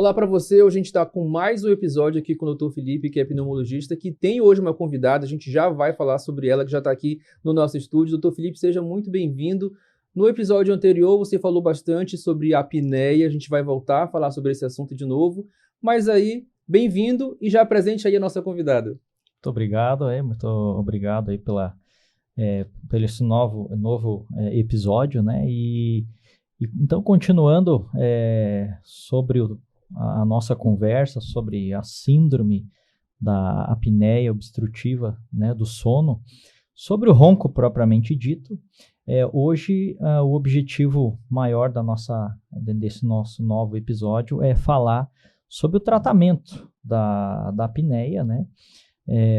Olá para você, hoje a gente está com mais um episódio aqui com o Dr. Felipe, que é pneumologista, que tem hoje uma convidada, a gente já vai falar sobre ela, que já está aqui no nosso estúdio. Dr. Felipe, seja muito bem-vindo. No episódio anterior você falou bastante sobre a apneia, a gente vai voltar a falar sobre esse assunto de novo, mas aí, bem-vindo e já apresente aí a nossa convidada. Muito obrigado aí pelo esse novo episódio, né? Então, continuando sobre a nossa conversa sobre a síndrome da apneia obstrutiva, né, do sono, sobre o ronco propriamente dito, hoje o objetivo maior desse nosso novo episódio é falar sobre o tratamento da apneia, né?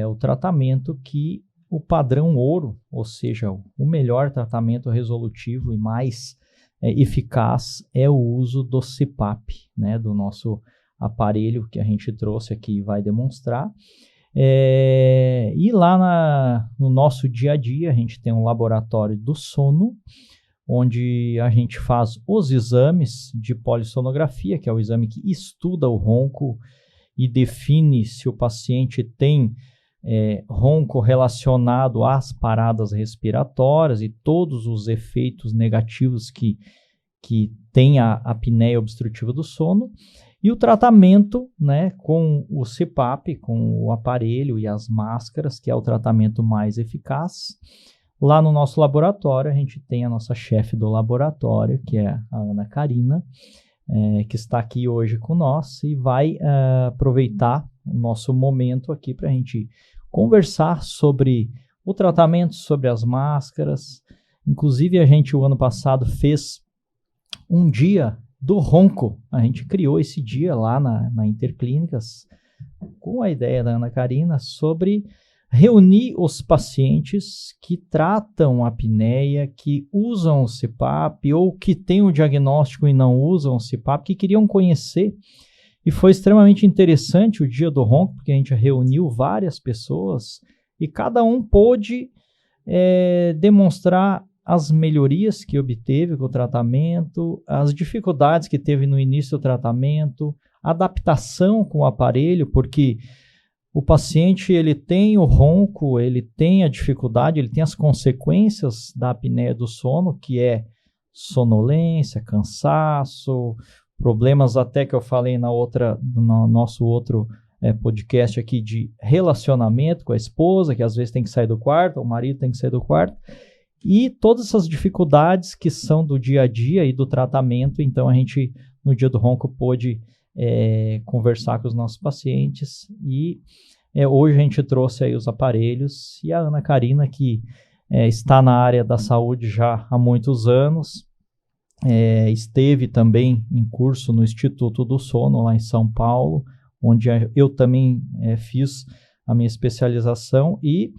O tratamento que o padrão ouro, ou seja, o melhor tratamento resolutivo e mais eficaz é o uso do CPAP, né, do nosso aparelho que a gente trouxe aqui e vai demonstrar. E lá no nosso dia a dia, a gente tem um laboratório do sono, onde a gente faz os exames de polissonografia, que é o exame que estuda o ronco e define se o paciente tem ronco relacionado às paradas respiratórias e todos os efeitos negativos que tem a apneia obstrutiva do sono. E o tratamento, né, com o CPAP, com o aparelho e as máscaras, que é o tratamento mais eficaz. Lá no nosso laboratório, a gente tem a nossa chefe do laboratório, que é a Ana Karina, que está aqui hoje com nós e vai aproveitar o nosso momento aqui para a gente conversar sobre o tratamento, sobre as máscaras. Inclusive, a gente, o ano passado, fez um dia do ronco. A gente criou esse dia lá na Interclínicas com a ideia da Ana Karina sobre reunir os pacientes que tratam a apneia, que usam o CPAP ou que têm o diagnóstico e não usam o CPAP, que queriam conhecer. E foi extremamente interessante o dia do ronco, porque a gente reuniu várias pessoas e cada um pôde demonstrar as melhorias que obteve com o tratamento, as dificuldades que teve no início do tratamento, adaptação com o aparelho, porque o paciente ele tem o ronco, ele tem a dificuldade, ele tem as consequências da apneia do sono, que é sonolência, cansaço, problemas até que eu falei no nosso outro podcast aqui de relacionamento com a esposa, que às vezes tem que sair do quarto, o marido tem que sair do quarto, e todas essas dificuldades que são do dia a dia e do tratamento. Então a gente no dia do ronco pôde conversar com os nossos pacientes e hoje a gente trouxe aí os aparelhos e a Ana Karina, que está na área da saúde já há muitos anos, esteve também em curso no Instituto do Sono lá em São Paulo, onde eu também fiz a minha especialização e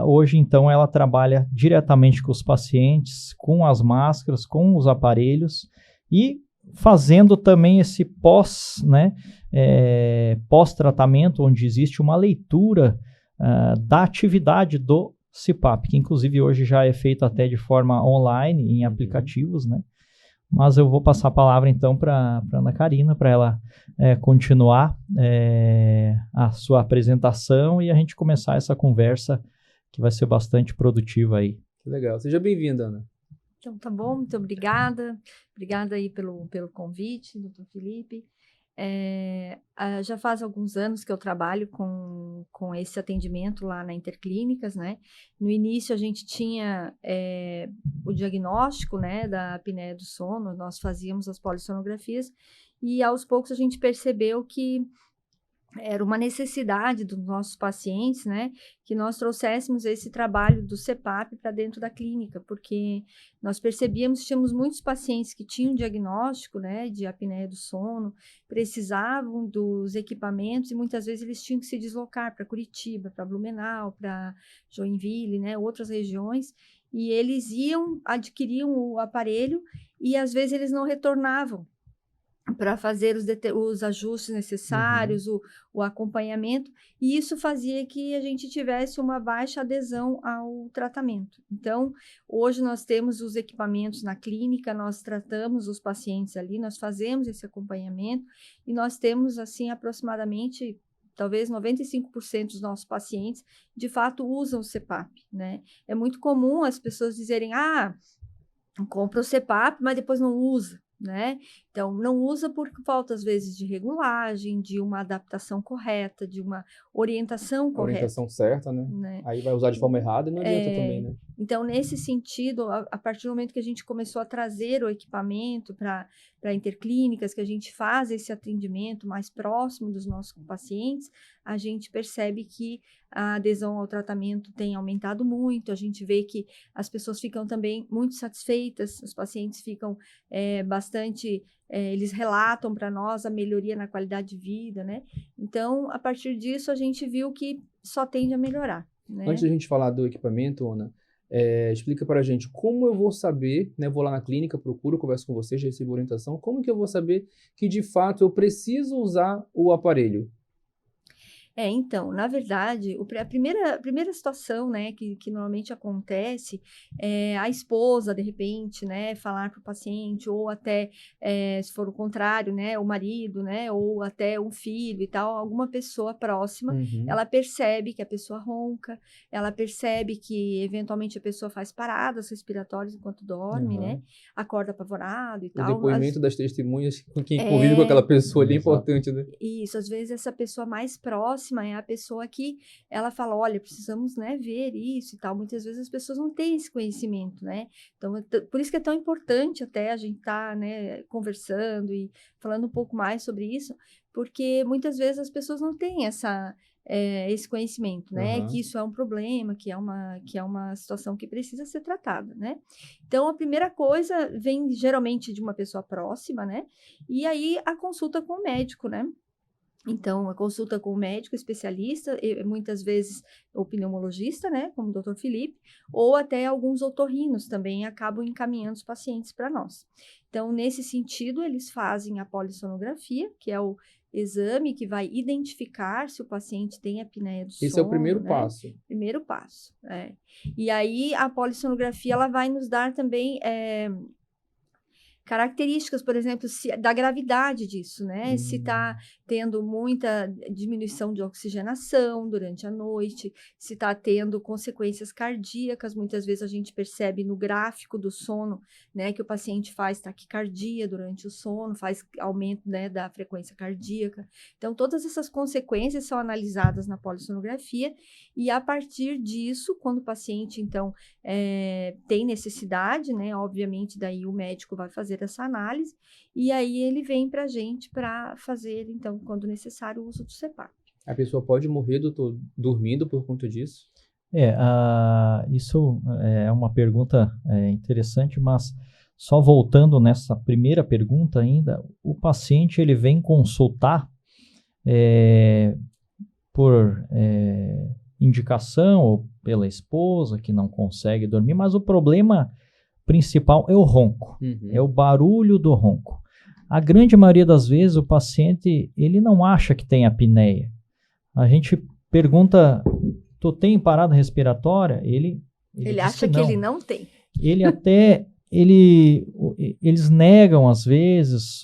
hoje então ela trabalha diretamente com os pacientes, com as máscaras, com os aparelhos e fazendo também esse pós-tratamento, onde existe uma leitura da atividade do CPAP, que inclusive hoje já é feito até de forma online, em aplicativos, né? Mas eu vou passar a palavra então para a Ana Karina, para ela continuar a sua apresentação e a gente começar essa conversa que vai ser bastante produtiva aí. Que legal. Seja bem-vinda, Ana. Então, tá bom, muito obrigada. Obrigada aí pelo convite, doutor Felipe. Já faz alguns anos que eu trabalho com esse atendimento lá na Interclínicas, né? No início a gente tinha o diagnóstico, né, da apneia do sono, nós fazíamos as polissonografias e aos poucos a gente percebeu que era uma necessidade dos nossos pacientes, né, que nós trouxéssemos esse trabalho do CPAP para dentro da clínica, porque nós percebíamos que tínhamos muitos pacientes que tinham diagnóstico, né, de apneia do sono, precisavam dos equipamentos e muitas vezes eles tinham que se deslocar para Curitiba, para Blumenau, para Joinville, né, outras regiões, e eles adquiriam o aparelho e às vezes eles não retornavam. para fazer os ajustes necessários, o acompanhamento, e isso fazia que a gente tivesse uma baixa adesão ao tratamento. Então, hoje nós temos os equipamentos na clínica, nós tratamos os pacientes ali, nós fazemos esse acompanhamento, e nós temos, assim, aproximadamente, talvez 95% dos nossos pacientes, de fato, usam o CPAP, né? É muito comum as pessoas dizerem, compra o CPAP, mas depois não usa, né? Então, não usa por falta, às vezes, de regulagem, de uma adaptação correta, de uma orientação correta. Orientação certa, né? Aí vai usar de forma errada e não adianta também, né? Então, nesse sentido, a partir do momento que a gente começou a trazer o equipamento para interclínicas, que a gente faz esse atendimento mais próximo dos nossos pacientes, a gente percebe que a adesão ao tratamento tem aumentado muito, a gente vê que as pessoas ficam também muito satisfeitas, os pacientes ficam bastante... eles relatam para nós a melhoria na qualidade de vida, né? Então, a partir disso, a gente viu que só tende a melhorar, né? Antes da gente falar do equipamento, Ana, explica para a gente como eu vou saber, né? Vou lá na clínica, procuro, converso com você, já recebo orientação, como que eu vou saber que, de fato, eu preciso usar o aparelho? Então, na verdade, a primeira situação, né, que normalmente acontece é a esposa, de repente, né, falar para o paciente, ou até, se for o contrário, né, o marido, né, ou até um filho e tal, alguma pessoa próxima, ela percebe que a pessoa ronca, ela percebe que, eventualmente, a pessoa faz paradas respiratórias enquanto dorme, né, acorda apavorado e tal. O depoimento das testemunhas, com quem convive com aquela pessoa ali é importante, né? Isso, às vezes essa pessoa mais próxima é a pessoa que ela fala, olha, precisamos, né, ver isso e tal. Muitas vezes as pessoas não têm esse conhecimento, né? Então, por isso que é tão importante até a gente estar, né, conversando e falando um pouco mais sobre isso, porque muitas vezes as pessoas não têm esse conhecimento, né? Que isso é um problema, que é uma situação que precisa ser tratada, né? Então, a primeira coisa vem geralmente de uma pessoa próxima, né? E aí a consulta com o médico, né? Então, a consulta com o médico especialista, muitas vezes o pneumologista, né, como o Dr. Felipe, ou até alguns otorrinos também acabam encaminhando os pacientes para nós. Então, nesse sentido, eles fazem a polissonografia, que é o exame que vai identificar se o paciente tem apneia do sono. Esse é o primeiro passo. Primeiro passo, E aí, a polissonografia, ela vai nos dar também... características, por exemplo, da gravidade disso, né? Se está tendo muita diminuição de oxigenação durante a noite, se está tendo consequências cardíacas, muitas vezes a gente percebe no gráfico do sono, né, que o paciente faz taquicardia durante o sono, faz aumento, né, da frequência cardíaca. Então, todas essas consequências são analisadas na polissonografia e, a partir disso, quando o paciente, então, tem necessidade, né, obviamente, daí o médico vai fazer essa análise, e aí ele vem para a gente para fazer, então, quando necessário, o uso do CPAP. A pessoa pode morrer, doutor, dormindo por conta disso? Isso é uma pergunta interessante, mas só voltando nessa primeira pergunta ainda, o paciente ele vem consultar por indicação ou pela esposa que não consegue dormir, mas o problema principal é o ronco, é o barulho do ronco. A grande maioria das vezes o paciente ele não acha que tem apneia. A gente pergunta, tu tem parada respiratória? Ele acha que ele não tem. Eles negam às vezes,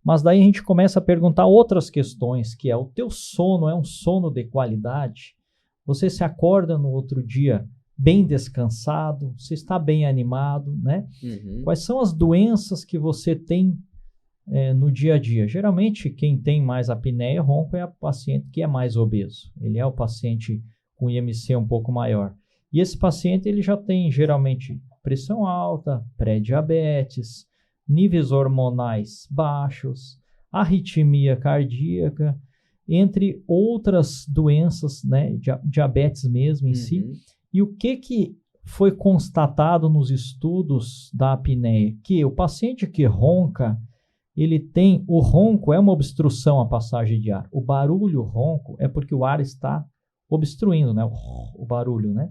mas daí a gente começa a perguntar outras questões, que é o teu sono é um sono de qualidade? Você se acorda no outro dia bem descansado, você está bem animado, né? Quais são as doenças que você tem no dia a dia? Geralmente, quem tem mais apneia ronco é o paciente que é mais obeso. Ele é o paciente com IMC um pouco maior. E esse paciente ele já tem, geralmente, pressão alta, pré-diabetes, níveis hormonais baixos, arritmia cardíaca, entre outras doenças, né? Diabetes mesmo em si. E o que foi constatado nos estudos da apneia? Que o paciente que ronca, o ronco é uma obstrução à passagem de ar. O barulho ronco é porque o ar está obstruindo, né? O barulho, né?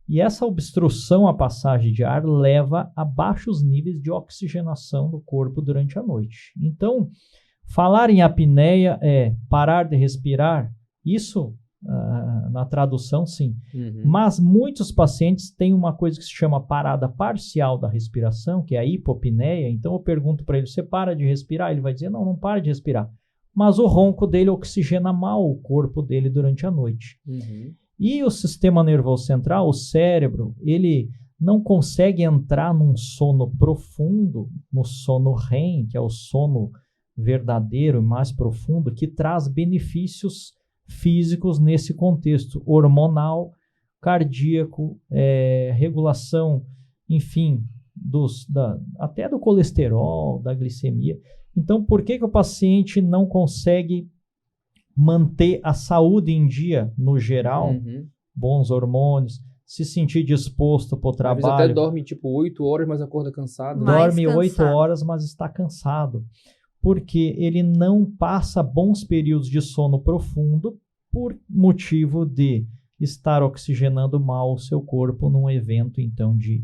E essa obstrução à passagem de ar leva a baixos níveis de oxigenação do corpo durante a noite. Então, falar em apneia é parar de respirar, isso na tradução sim. Mas muitos pacientes têm uma coisa que se chama parada parcial da respiração, que é a hipopneia. Então eu pergunto para ele, você para de respirar? Ele vai dizer, não para de respirar. Mas o ronco dele oxigena mal o corpo dele durante a noite. E o sistema nervoso central, o cérebro, ele não consegue entrar num sono profundo, no sono REM, que é o sono verdadeiro e mais profundo, que traz benefícios físicos nesse contexto hormonal, cardíaco, regulação, enfim, até do colesterol, da glicemia. Então, por que o paciente não consegue manter a saúde em dia, no geral, bons hormônios, se sentir disposto para o trabalho? Às vezes até dorme tipo 8 horas, mas acorda cansado. Dorme 8 horas, mas está cansado. Porque ele não passa bons períodos de sono profundo por motivo de estar oxigenando mal o seu corpo num evento, então, de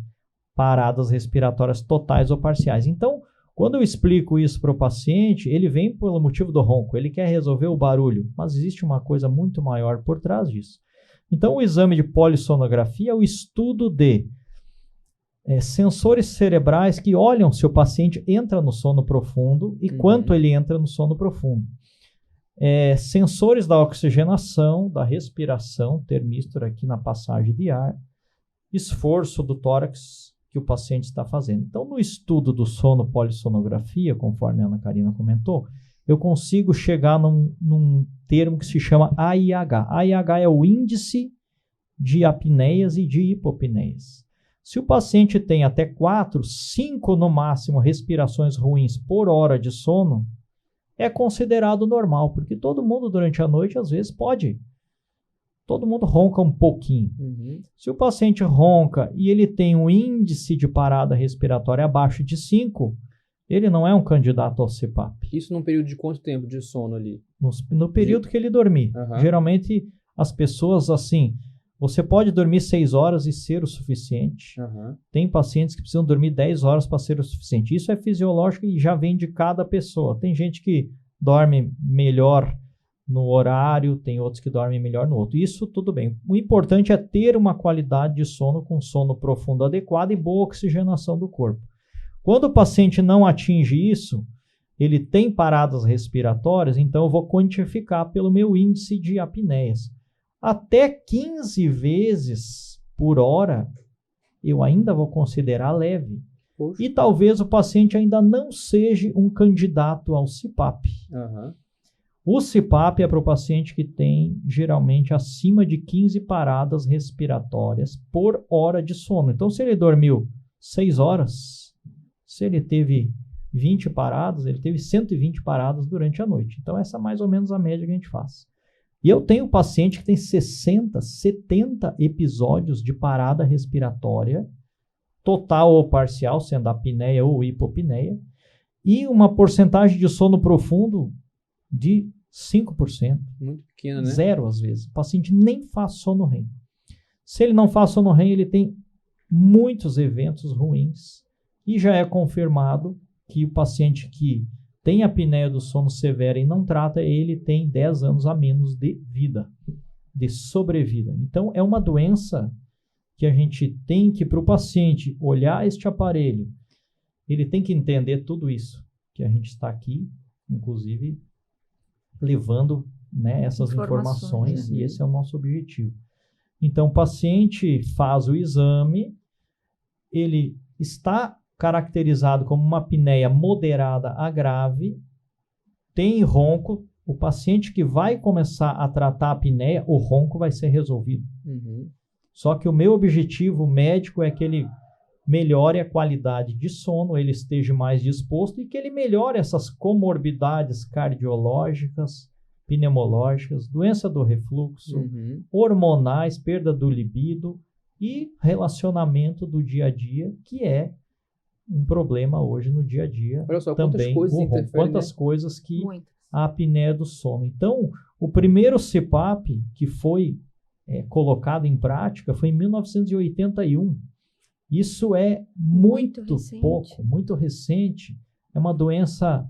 paradas respiratórias totais ou parciais. Então, quando eu explico isso para o paciente, ele vem pelo motivo do ronco, ele quer resolver o barulho, mas existe uma coisa muito maior por trás disso. Então, o exame de polissonografia é o estudo de sensores cerebrais que olham se o paciente entra no sono profundo e quanto ele entra no sono profundo. Sensores da oxigenação, da respiração, termístor aqui na passagem de ar, esforço do tórax que o paciente está fazendo. Então, no estudo do sono polissonografia, conforme a Ana Karina comentou, eu consigo chegar num termo que se chama AIH. AIH é o índice de apneias e de hipopneias. Se o paciente tem até 4, 5 no máximo respirações ruins por hora de sono, é considerado normal, porque todo mundo durante a noite às vezes pode. Todo mundo ronca um pouquinho. Se o paciente ronca e ele tem um índice de parada respiratória abaixo de 5, ele não é um candidato ao CPAP. Isso num período de quanto tempo de sono ali? No período que ele dormir. Geralmente as pessoas assim, você pode dormir 6 horas e ser o suficiente. Tem pacientes que precisam dormir 10 horas para ser o suficiente. Isso é fisiológico e já vem de cada pessoa. Tem gente que dorme melhor no horário, tem outros que dormem melhor no outro. Isso tudo bem. O importante é ter uma qualidade de sono com sono profundo adequado e boa oxigenação do corpo. Quando o paciente não atinge isso, ele tem paradas respiratórias, então eu vou quantificar pelo meu índice de apneias. Até 15 vezes por hora, eu ainda vou considerar leve. E talvez o paciente ainda não seja um candidato ao CPAP. O CPAP é para o paciente que tem, geralmente, acima de 15 paradas respiratórias por hora de sono. Então, se ele dormiu 6 horas, se ele teve 20 paradas, ele teve 120 paradas durante a noite. Então, essa é mais ou menos a média que a gente faz. E eu tenho paciente que tem 60, 70 episódios de parada respiratória, total ou parcial, sendo apneia ou hipopneia, e uma porcentagem de sono profundo de 5%. Muito pequena, né? 0 às vezes. O paciente nem faz sono REM. Se ele não faz sono REM, ele tem muitos eventos ruins. E já é confirmado que o paciente que tem apneia do sono severa e não trata, ele tem 10 anos a menos de vida, de sobrevida. Então, é uma doença que a gente tem que, para o paciente olhar este aparelho, ele tem que entender tudo isso, que a gente está aqui, inclusive, levando, né, essas informações e esse é o nosso objetivo. Então, o paciente faz o exame, ele está caracterizado como uma apneia moderada a grave, tem ronco, o paciente que vai começar a tratar a apneia, o ronco vai ser resolvido. Só que o meu objetivo médico é que ele melhore a qualidade de sono, ele esteja mais disposto e que ele melhore essas comorbidades cardiológicas, pneumológicas, doença do refluxo, hormonais, perda do libido e relacionamento do dia a dia, que é um problema hoje no dia a dia. Olha só, também quantas coisas que Muitas. a apneia do sono. Então, o primeiro CPAP, que foi colocado em prática foi em 1981. Isso é muito pouco, muito recente. É uma doença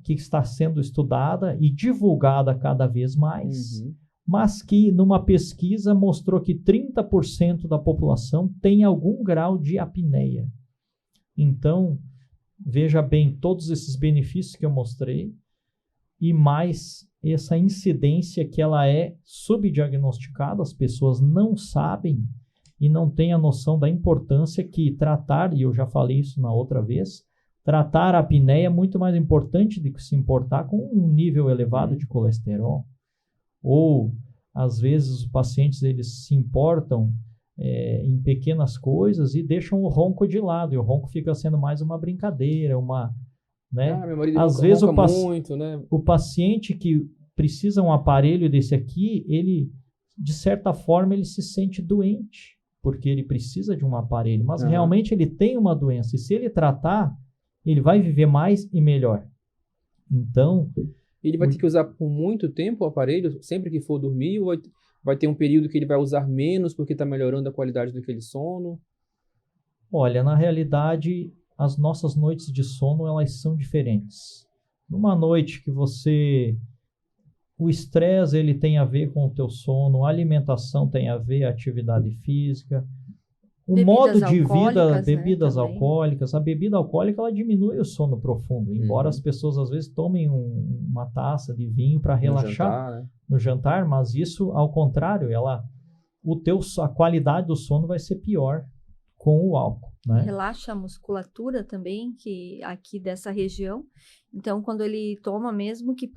que está sendo estudada e divulgada cada vez mais, mas que numa pesquisa mostrou que 30% da população tem algum grau de apneia. Então, veja bem todos esses benefícios que eu mostrei e mais essa incidência que ela é subdiagnosticada, as pessoas não sabem e não têm a noção da importância que tratar, e eu já falei isso na outra vez, tratar a apneia é muito mais importante do que se importar com um nível elevado de colesterol. Ou, às vezes, os pacientes eles se importam em pequenas coisas e deixam o ronco de lado, e o ronco fica sendo mais uma brincadeira, né? Meu marido Às vezes muito, né? O paciente que precisa um aparelho desse aqui, ele, de certa forma, ele se sente doente, porque ele precisa de um aparelho, mas realmente ele tem uma doença, e se ele tratar, ele vai viver mais e melhor. Então... Ele vai ter que usar por muito tempo o aparelho, sempre que for dormir, ou vai ter um período que ele vai usar menos porque está melhorando a qualidade daquele sono? Olha, na realidade, as nossas noites de sono, elas são diferentes. Numa noite que o estresse ele tem a ver com o teu sono, a alimentação tem a ver, a atividade física, o modo de vida, bebidas alcoólicas. A bebida alcoólica ela diminui o sono profundo, embora as pessoas às vezes tomem uma taça de vinho para relaxar no jantar, mas isso ao contrário, a qualidade do sono vai ser pior com o álcool, né? Relaxa a musculatura também, que aqui dessa região. Então, quando ele toma mesmo que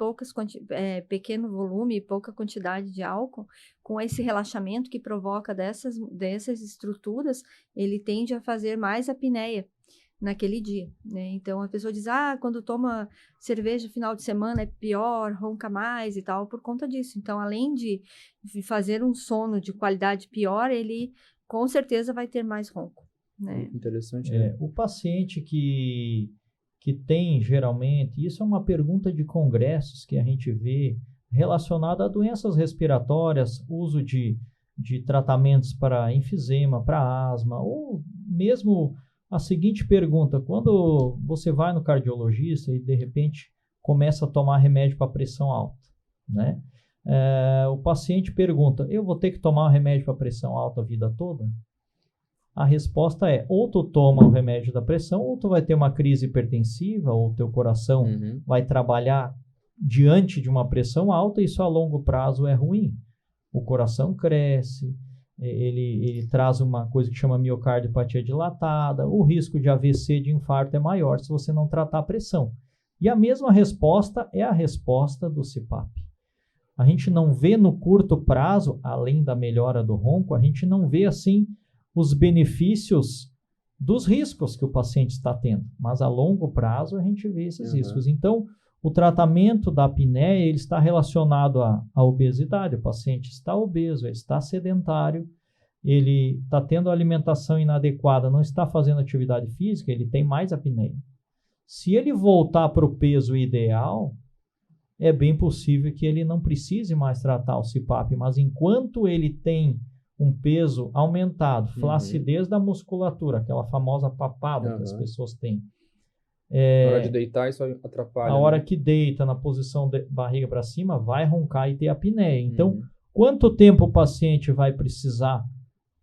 pequeno volume, pouca quantidade de álcool, com esse relaxamento que provoca dessas estruturas, ele tende a fazer mais apneia naquele dia, né? Então, a pessoa diz, quando toma cerveja no final de semana é pior, ronca mais e tal, por conta disso. Então, além de fazer um sono de qualidade pior, ele com certeza vai ter mais ronco, né? Interessante. O paciente que tem geralmente, isso é uma pergunta de congressos que a gente vê relacionada a doenças respiratórias, uso de tratamentos para enfisema, para asma, ou mesmo a seguinte pergunta: quando você vai no cardiologista e de repente começa a tomar remédio para pressão alta, né? O paciente pergunta: eu vou ter que tomar remédio para pressão alta a vida toda? A resposta é: ou tu toma o remédio da pressão, ou tu vai ter uma crise hipertensiva, ou teu coração vai trabalhar diante de uma pressão alta, e isso a longo prazo é ruim. O coração cresce, ele traz uma coisa que chama miocardiopatia dilatada, o risco de AVC, de infarto, é maior se você não tratar a pressão. E a mesma resposta é a resposta do CPAP. A gente não vê no curto prazo, além da melhora do ronco, a gente não vê assim os benefícios dos riscos que o paciente está tendo, mas a longo prazo a gente vê esses riscos. Então, o tratamento da apneia ele está relacionado à obesidade. O paciente está obeso, ele está sedentário, ele está tendo alimentação inadequada, não está fazendo atividade física, ele tem mais apneia. Se ele voltar para o peso ideal, é bem possível que ele não precise mais tratar o CPAP, mas enquanto ele tem um peso aumentado, flacidez da musculatura, aquela famosa papada que as pessoas têm. Na hora de deitar, isso atrapalha. A hora que deita na posição de barriga para cima, vai roncar e ter apneia. Então, quanto tempo o paciente vai precisar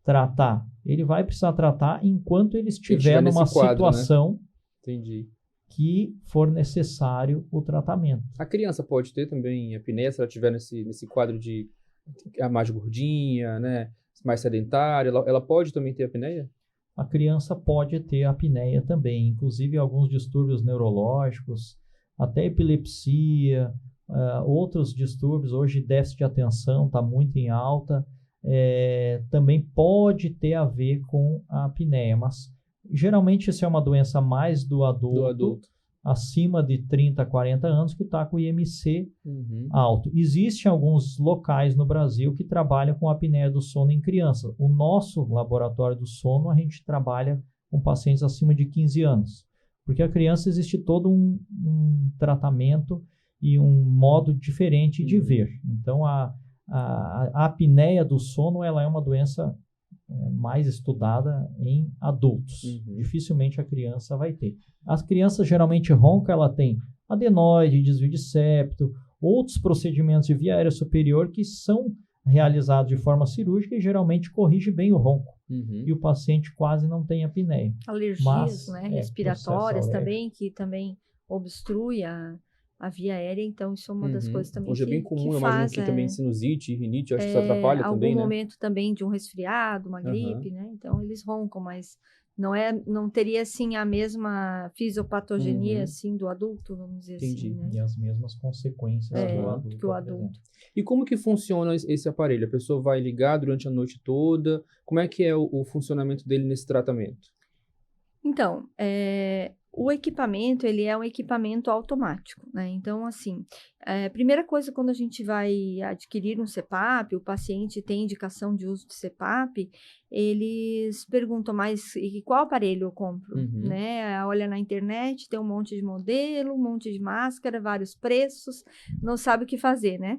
tratar? Ele vai precisar tratar enquanto ele estiver numa situação, né, que for necessário o tratamento. A criança pode ter também apneia se ela estiver nesse quadro de mais gordinha, né, mais sedentária, ela pode também ter apneia? A criança pode ter apneia também, inclusive alguns distúrbios neurológicos, até epilepsia, outros distúrbios, hoje déficit de atenção está muito em alta, também pode ter a ver com a apneia, mas geralmente isso é uma doença mais do adulto. Acima de 30, 40 anos, que está com o IMC alto. Existem alguns locais no Brasil que trabalham com apneia do sono em criança. O nosso laboratório do sono, a gente trabalha com pacientes acima de 15 anos. Porque a criança existe todo um tratamento e um modo diferente de ver. Então, a apneia do sono ela é uma doença mais estudada em adultos. Dificilmente a criança vai ter. As crianças geralmente roncam, ela tem adenoide, desvio de septo, outros procedimentos de via aérea superior que são realizados de forma cirúrgica e geralmente corrige bem o ronco. E o paciente quase não tem apneia. Alergias, respiratórias também, que também obstrui a via aérea, então isso é uma das coisas também hoje é bem comum, eu imagino que também sinusite, rinite, acho que isso atrapalha também, algum momento também de um resfriado, uma gripe, né? Então eles roncam, mas não teria assim a mesma fisiopatogenia assim do adulto, vamos dizer assim, né? E as mesmas consequências que o adulto. E como que funciona esse aparelho? A pessoa vai ligar durante a noite toda? Como é que é o funcionamento dele nesse tratamento? Então, o equipamento, ele é um equipamento automático, né? Então, assim, primeira coisa, quando a gente vai adquirir um CPAP, o paciente tem indicação de uso de CPAP, eles perguntam, mas e qual aparelho eu compro, né? Olha na internet, tem um monte de modelo, um monte de máscara, vários preços, não sabe o que fazer, né?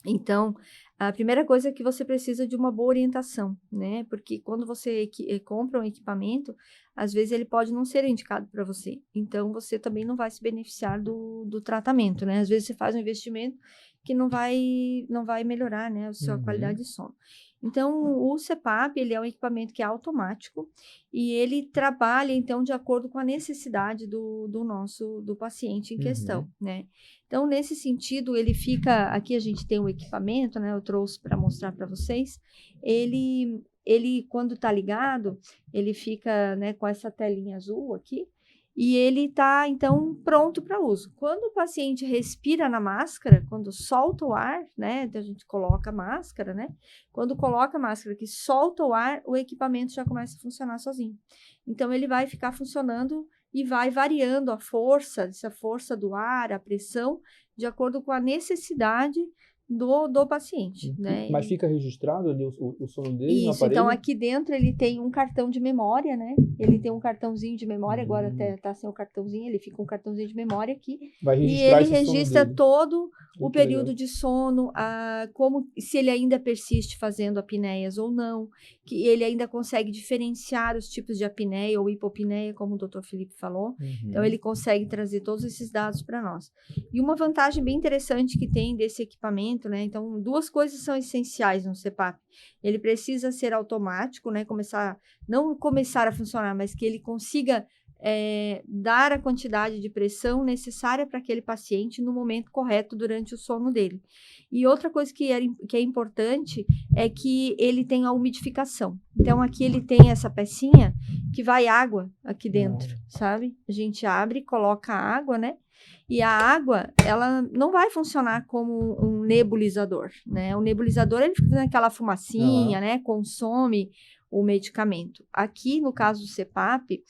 Então, a primeira coisa é que você precisa de uma boa orientação, né? Porque quando você compra um equipamento, às vezes ele pode não ser indicado para você. Então, você também não vai se beneficiar do tratamento, né? Às vezes você faz um investimento que não vai melhorar, né, a sua qualidade de sono. Então, o CPAP, ele é um equipamento que é automático e ele trabalha, então, de acordo com a necessidade do paciente em questão, né? Então, nesse sentido, ele fica... Aqui a gente tem o equipamento, né? Eu trouxe para mostrar para vocês. Ele, quando está ligado, ele fica, né, com essa telinha azul aqui. E ele está, então, pronto para uso. Quando o paciente respira na máscara, quando solta o ar, né? Então, a gente coloca a máscara, né? Quando coloca a máscara que solta o ar, o equipamento já começa a funcionar sozinho. Então, ele vai ficar funcionando e vai variando a força do ar, a pressão, de acordo com a necessidade do paciente, né? Mas fica registrado ali o sono dele no Isso, aparelho? então aqui dentro ele tem um cartão de memória, né? Ele tem um cartãozinho de memória, agora até tá sem o cartãozinho, ele fica um cartãozinho de memória aqui. Vai registrar e ele registra todo o período legal. de sono, se ele ainda persiste fazendo apneias ou não, que ele ainda consegue diferenciar os tipos de apneia ou hipopneia, como o Dr. Felipe falou. Então, ele consegue trazer todos esses dados para nós. E uma vantagem bem interessante que tem desse equipamento, né? Então, duas coisas são essenciais no CPAP. Ele precisa ser automático, né? Não começar a funcionar, mas que ele consiga dar a quantidade de pressão necessária para aquele paciente no momento correto durante o sono dele. E outra coisa que é importante é que ele tem a umidificação. Então, aqui ele tem essa pecinha que vai água aqui dentro, sabe? A gente abre, coloca água, né? E a água, ela não vai funcionar como um nebulizador, né? O nebulizador, ele fica fazendo aquela fumacinha, né? Consome o medicamento. Aqui, no caso do CPAP,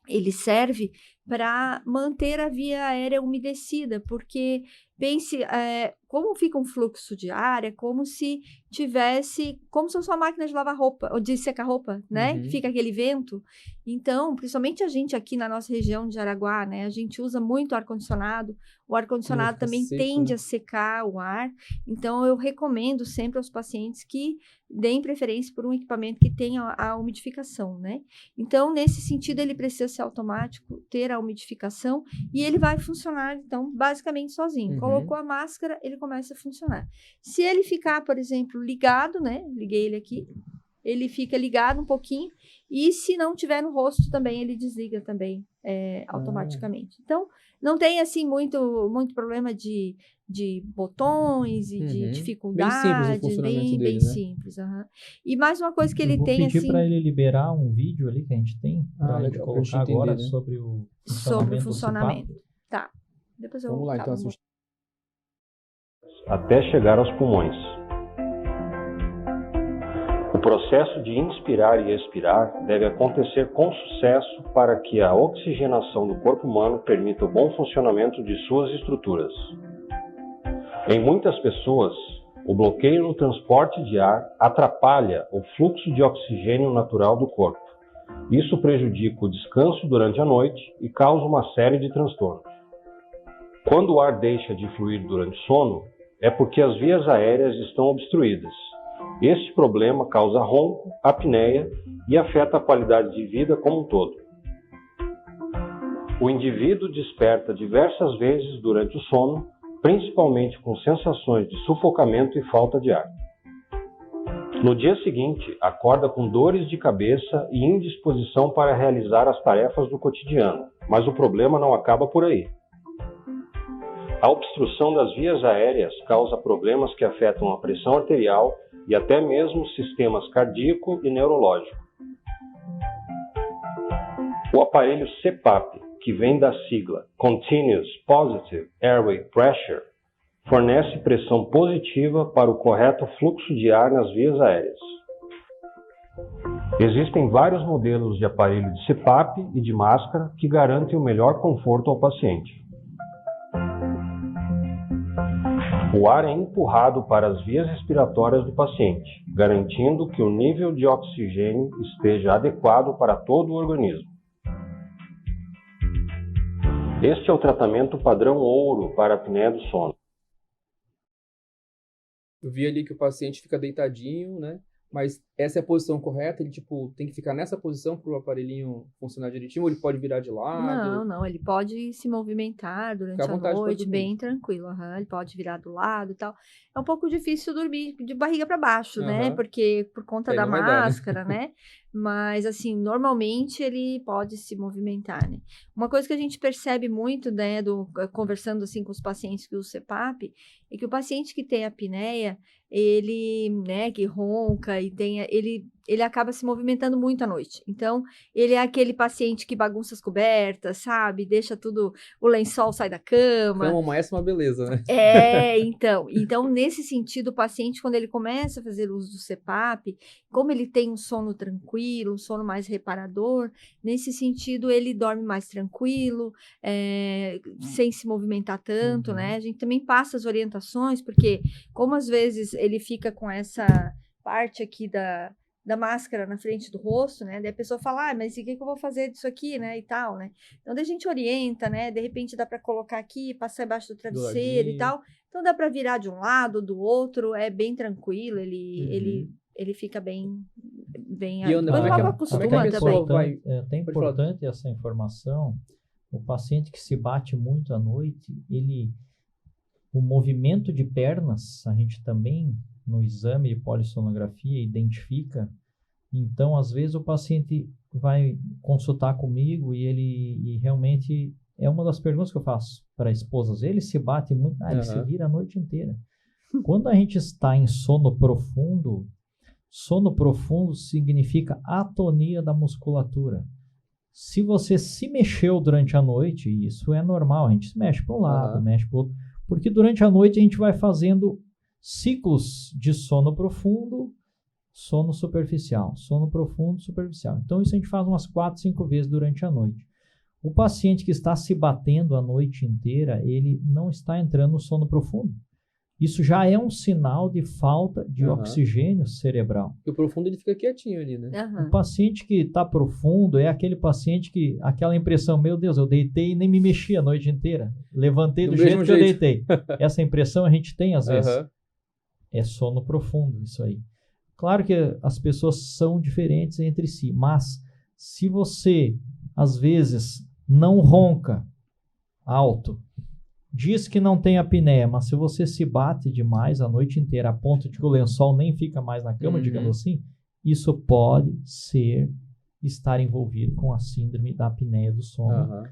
ele serve para manter a via aérea umedecida, porque pense, como fica um fluxo de ar, é como se fosse uma máquina de lavar roupa, ou de secar roupa, né? Fica aquele vento. Então, principalmente a gente aqui na nossa região de Araguá, né? A gente usa muito ar-condicionado. O ar-condicionado também tende a secar o ar. Então, eu recomendo sempre aos pacientes que deem preferência por um equipamento que tenha a umidificação, né? Então, nesse sentido, ele precisa ser automático, ter a umidificação, e ele vai funcionar, então, basicamente sozinho. Colocou a máscara, ele começa a funcionar. Se ele ficar, por exemplo, ligado, né? Liguei ele aqui, ele fica ligado um pouquinho, e se não tiver no rosto também, ele desliga também automaticamente. Então, não tem, assim, muito problema de botões e de dificuldades. Bem simples o funcionamento dele, bem né? simples. E mais uma coisa que ele tem, vou pedir assim... para ele liberar um vídeo ali que a gente tem, para a gente colocar agora, né? sobre o funcionamento. Tá. Depois Vamos lá, então, assistir. Até chegar aos pulmões. O processo de inspirar e expirar deve acontecer com sucesso para que a oxigenação do corpo humano permita o bom funcionamento de suas estruturas. Em muitas pessoas, o bloqueio no transporte de ar atrapalha o fluxo de oxigênio natural do corpo. Isso prejudica o descanso durante a noite e causa uma série de transtornos. Quando o ar deixa de fluir durante o sono, é porque as vias aéreas estão obstruídas. Este problema causa ronco, apneia e afeta a qualidade de vida como um todo. O indivíduo desperta diversas vezes durante o sono, principalmente com sensações de sufocamento e falta de ar. No dia seguinte, acorda com dores de cabeça e indisposição para realizar as tarefas do cotidiano, mas o problema não acaba por aí. A obstrução das vias aéreas causa problemas que afetam a pressão arterial e até mesmo os sistemas cardíaco e neurológico. O aparelho CPAP, que vem da sigla Continuous Positive Airway Pressure, fornece pressão positiva para o correto fluxo de ar nas vias aéreas. Existem vários modelos de aparelho de CPAP e de máscara que garantem o melhor conforto ao paciente. O ar é empurrado para as vias respiratórias do paciente, garantindo que o nível de oxigênio esteja adequado para todo o organismo. Este é o tratamento padrão ouro para a apneia do sono. Eu vi ali que o paciente fica deitadinho, né? Mas essa é a posição correta? Ele, tipo, tem que ficar nessa posição para o aparelhinho funcionar direitinho? Ou ele pode virar de lado? Não, ele pode se movimentar durante Fica à a vontade pra noite, dormir. bem tranquilo. Ele pode virar do lado e tal. É um pouco difícil dormir de barriga para baixo, né? Aham. Porque por conta Aí da não vai dar, né? máscara, né? Mas, assim, normalmente ele pode se movimentar, né? Uma coisa que a gente percebe muito, né, conversando, assim, com os pacientes que usam CPAP, é que o paciente que tem apneia, ele, né, que ronca e ele acaba se movimentando muito à noite. Então, ele é aquele paciente que bagunça as cobertas, sabe? Deixa tudo, o lençol sai da cama. Cama é uma beleza, né? Então, nesse sentido, o paciente, quando ele começa a fazer uso do CPAP, como ele tem um sono tranquilo, um sono mais reparador, nesse sentido, ele dorme mais tranquilo, sem se movimentar tanto, né? A gente também passa as orientações, porque como às vezes ele fica com essa parte aqui da máscara na frente do rosto, né? Daí a pessoa fala, mas o que eu vou fazer disso aqui, né? E tal, né? Então, daí a gente orienta, né? De repente dá para colocar aqui, passar embaixo do travesseiro e tal. Então, dá para virar de um lado, do outro, é bem tranquilo, ele fica bem... E Ana, depois logo como é que a acostuma pessoa também. É até importante essa informação. O paciente que se bate muito à noite, o movimento de pernas, a gente também, no exame de polissonografia, identifica. Então, às vezes, o paciente vai consultar comigo e realmente é uma das perguntas que eu faço para esposas. Ele se bate muito, ele se vira a noite inteira. Quando a gente está em sono profundo significa atonia da musculatura. Se você se mexeu durante a noite, isso é normal, a gente se mexe para um lado, mexe para o outro, porque durante a noite a gente vai fazendo ciclos de sono profundo, sono superficial, sono profundo, superficial. Então isso a gente faz umas 4, 5 vezes durante a noite. O paciente que está se batendo a noite inteira, ele não está entrando no sono profundo. Isso já é um sinal de falta de oxigênio cerebral. E o profundo ele fica quietinho ali, né? O paciente que está profundo é aquele paciente que, aquela impressão, meu Deus, eu deitei e nem me mexi a noite inteira. Levantei do jeito que eu deitei. Essa impressão a gente tem às vezes. É sono profundo isso aí. Claro que as pessoas são diferentes entre si, mas se você, às vezes, não ronca alto, diz que não tem apneia, mas se você se bate demais a noite inteira, a ponto de que o lençol nem fica mais na cama, digamos assim, isso pode estar envolvido com a síndrome da apneia do sono.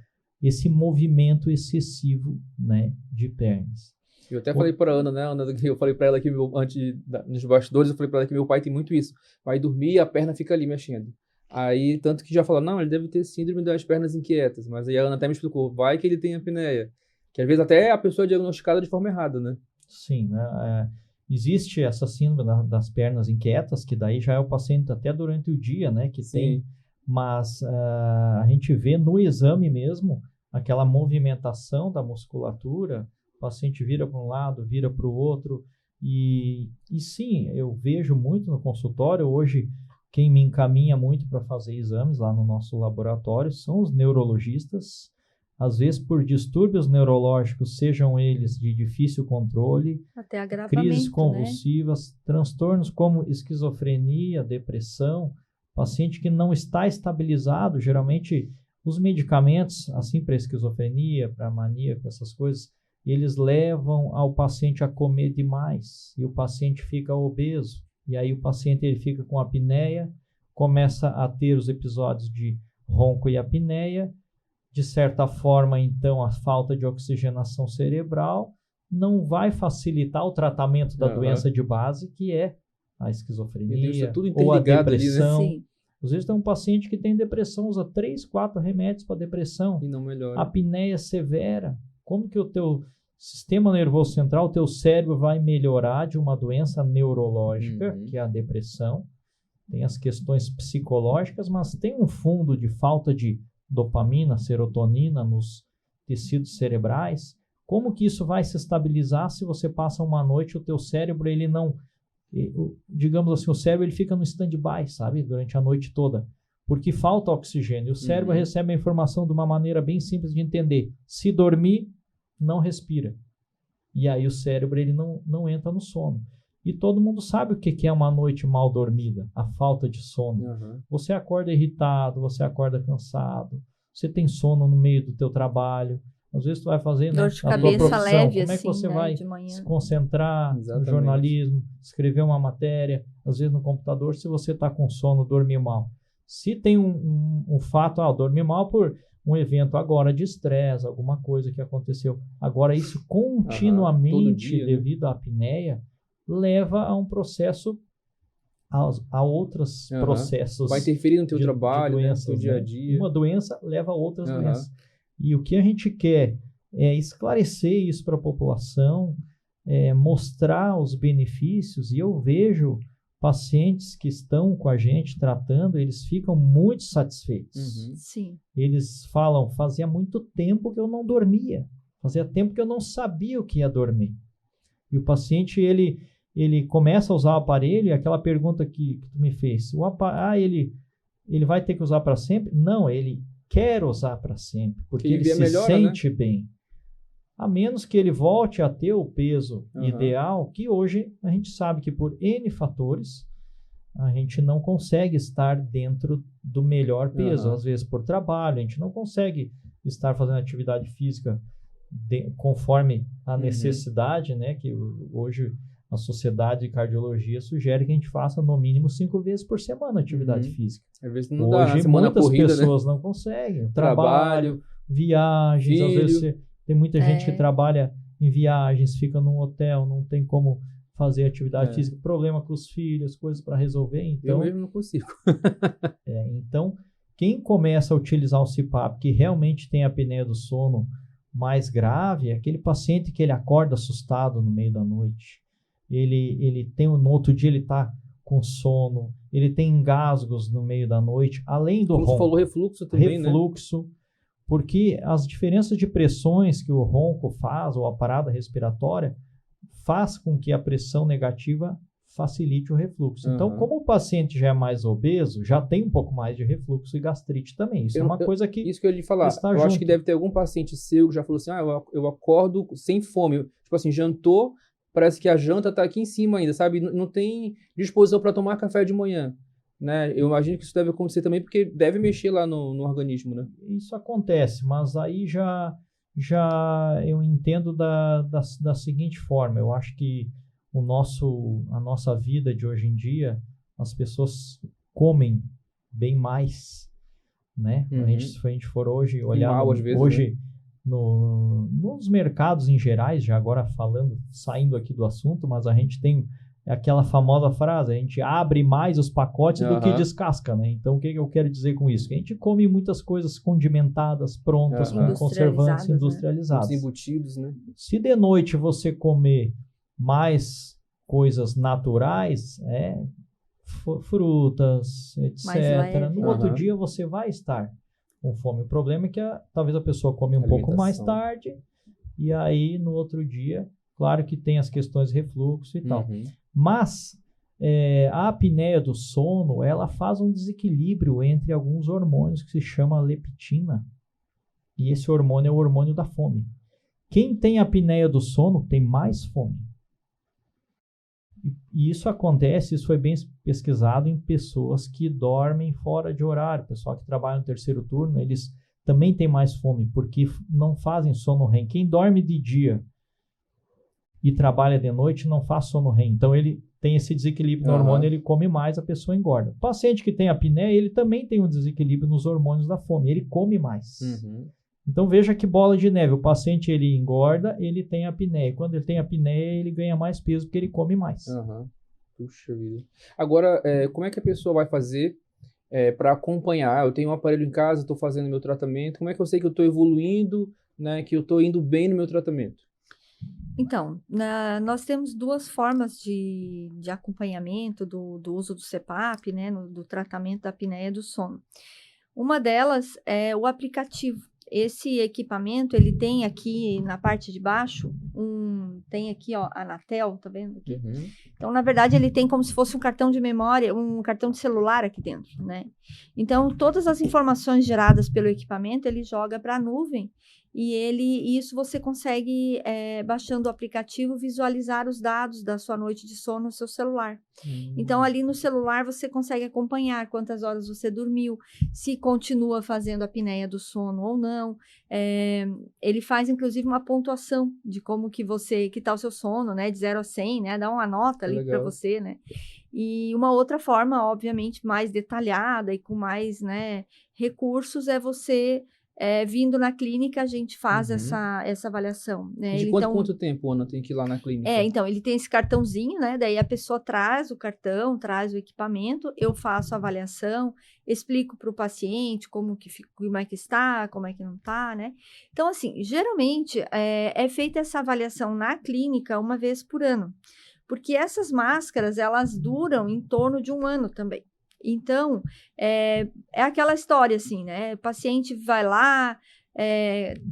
Esse movimento excessivo, né, de pernas. Eu até falei para Ana, né? Eu falei para ela que nos bastidores, eu falei para ela que meu pai tem muito isso. Vai dormir e a perna fica ali mexendo. Aí, tanto que já falou, não, ele deve ter síndrome das pernas inquietas. Mas aí a Ana até me explicou, vai que ele tem apneia. Que às vezes até a pessoa é diagnosticada de forma errada, né? Sim, existe essa síndrome das pernas inquietas, que daí já é o paciente até durante o dia, né? Que tem, mas a gente vê no exame mesmo aquela movimentação da musculatura, o paciente vira para um lado, vira para o outro, e sim, eu vejo muito no consultório. Hoje, quem me encaminha muito para fazer exames lá no nosso laboratório são os neurologistas, às vezes por distúrbios neurológicos, sejam eles de difícil controle, Até agravamento, crises né? convulsivas, transtornos como esquizofrenia, depressão, paciente que não está estabilizado, geralmente os medicamentos, assim para esquizofrenia, para mania, essas coisas, eles levam ao paciente a comer demais e o paciente fica obeso. E aí o paciente ele fica com apneia, começa a ter os episódios de ronco e apneia. De certa forma, então, a falta de oxigenação cerebral não vai facilitar o tratamento da doença de base, que é a esquizofrenia ou a depressão. Ali, né? Sim. Às vezes tem um paciente que tem depressão, usa 3, 4 remédios para depressão. E não melhora. Apneia severa. Como que o teu sistema nervoso central, o teu cérebro vai melhorar de uma doença neurológica, que é a depressão? Tem as questões psicológicas, mas tem um fundo de falta de dopamina, serotonina nos tecidos cerebrais. Como que isso vai se estabilizar se você passa uma noite, o teu cérebro, ele não... digamos assim, o cérebro ele fica no stand-by, sabe? Durante a noite toda. Porque falta oxigênio. O cérebro recebe a informação de uma maneira bem simples de entender. Se dormir, não respira. E aí o cérebro ele não entra no sono. E todo mundo sabe o que é uma noite mal dormida, a falta de sono. Você acorda irritado, você acorda cansado, você tem sono no meio do teu trabalho. Às vezes tu vai fazer, né, Dor de a tua cabeça profissão, leve, como é que assim, você né, vai de manhã. se concentrar Exatamente. no jornalismo, escrever uma matéria, às vezes no computador, se você está com sono, dormir mal. Se tem um fato, dormir mal por um evento agora de estresse, alguma coisa que aconteceu. Agora isso continuamente, dia, devido à apneia, leva a um processo, a outros processos. Vai interferir no teu de trabalho, doenças, no teu dia a né? dia. Uma doença leva a outras doenças. E o que a gente quer é esclarecer isso para a população, mostrar os benefícios, e eu vejo pacientes que estão com a gente tratando, eles ficam muito satisfeitos. Sim. Eles falam, fazia muito tempo que eu não dormia, fazia tempo que eu não sabia o que ia dormir. E o paciente, ele começa a usar o aparelho, e aquela pergunta que tu me fez, ele vai ter que usar para sempre? Não, ele quer usar para sempre, porque ele se sente bem. A menos que ele volte a ter o peso ideal, que hoje a gente sabe que por N fatores, a gente não consegue estar dentro do melhor peso. Às vezes por trabalho, a gente não consegue estar fazendo atividade física conforme a necessidade, né? Que hoje a Sociedade de Cardiologia sugere que a gente faça no mínimo 5 vezes por semana atividade física. Às vezes não hoje dá, muitas corrida, pessoas né? não conseguem. Trabalho, viagens, filho. às vezes tem muita gente que trabalha em viagens, fica num hotel, não tem como fazer atividade física, problema com os filhos, coisas para resolver. Então, eu mesmo não consigo. Então, quem começa a utilizar o CPAP, que realmente tem a apneia do sono mais grave, é aquele paciente que ele acorda assustado no meio da noite. Ele tem no outro dia ele está com sono, ele tem engasgos no meio da noite, além do ronco. Você falou refluxo também, refluxo, porque as diferenças de pressões que o ronco faz, ou a parada respiratória, faz com que a pressão negativa facilite o refluxo. Então, como o paciente já é mais obeso, já tem um pouco mais de refluxo e gastrite também. Isso é uma coisa que... Isso que eu ia lhe falar. Eu acho que deve ter algum paciente seu que já falou assim, eu acordo sem fome. Tipo assim, jantou, parece que a janta está aqui em cima ainda, sabe? Não tem disposição para tomar café de manhã. Né? Eu imagino que isso deve acontecer também, porque deve mexer lá no organismo, né? Isso acontece, mas aí já eu entendo da seguinte forma. Eu acho que a nossa vida de hoje em dia, as pessoas comem bem mais, né? Se a gente for hoje olhar hoje, né? Nos mercados em gerais, já agora saindo aqui do assunto, mas a gente tem aquela famosa frase, a gente abre mais os pacotes do que descasca, né? Então, o que eu quero dizer com isso? Que a gente come muitas coisas condimentadas, prontas, com conservantes industrializados. Os embutidos, né? Se de noite você comer mais coisas naturais, frutas, etc., no outro dia você vai estar com fome. O problema é que talvez a pessoa come um pouco mais tarde, e aí no outro dia, claro que tem as questões de refluxo e tal. Mas a apneia do sono, ela faz um desequilíbrio entre alguns hormônios que se chama leptina. E esse hormônio é o hormônio da fome. Quem tem a apneia do sono tem mais fome. E isso acontece, isso foi bem pesquisado em pessoas que dormem fora de horário. Pessoal que trabalha no terceiro turno, eles também têm mais fome, porque não fazem sono REM. Quem dorme de dia e trabalha de noite não faz sono REM. Então ele tem esse desequilíbrio no hormônio, ele come mais, a pessoa engorda. O paciente que tem apneia, ele também tem um desequilíbrio nos hormônios da fome, ele come mais. Então veja que bola de neve, o paciente ele engorda, ele tem apneia. Quando ele tem apneia, ele ganha mais peso porque ele come mais. Puxa vida. Agora, como é que a pessoa vai fazer para acompanhar? Eu tenho um aparelho em casa, estou fazendo meu tratamento, como é que eu sei que eu estou evoluindo, né, que eu estou indo bem no meu tratamento? Então, nós temos duas formas de acompanhamento do uso do CPAP, né, do tratamento da apneia do sono. Uma delas é o aplicativo. Esse equipamento, ele tem aqui na parte de baixo, tem aqui, ó, Anatel, tá vendo aqui? Então, na verdade, ele tem como se fosse um cartão de memória, um cartão de celular aqui dentro, né? Então, todas as informações geradas pelo equipamento, ele joga para a nuvem e isso você consegue, baixando o aplicativo, visualizar os dados da sua noite de sono no seu celular. Então, ali no celular, você consegue acompanhar quantas horas você dormiu, se continua fazendo a apneia do sono ou não. Ele faz, inclusive, uma pontuação de como que tá o seu sono, né? De 0 a 100, né? Dá uma nota ali para você, né? E uma outra forma, obviamente, mais detalhada e com mais, né, recursos é você... vindo na clínica, a gente faz essa avaliação. Né? De quanto tempo, Ana, tem que ir lá na clínica? Então, ele tem esse cartãozinho, né? Daí a pessoa traz o cartão, traz o equipamento, eu faço a avaliação, explico para o paciente como é que está, como é que não está, né? Então, assim, geralmente é feita essa avaliação na clínica uma vez por ano, porque essas máscaras, elas duram em torno de 1 ano também. Então, é aquela história assim, né? O paciente vai lá,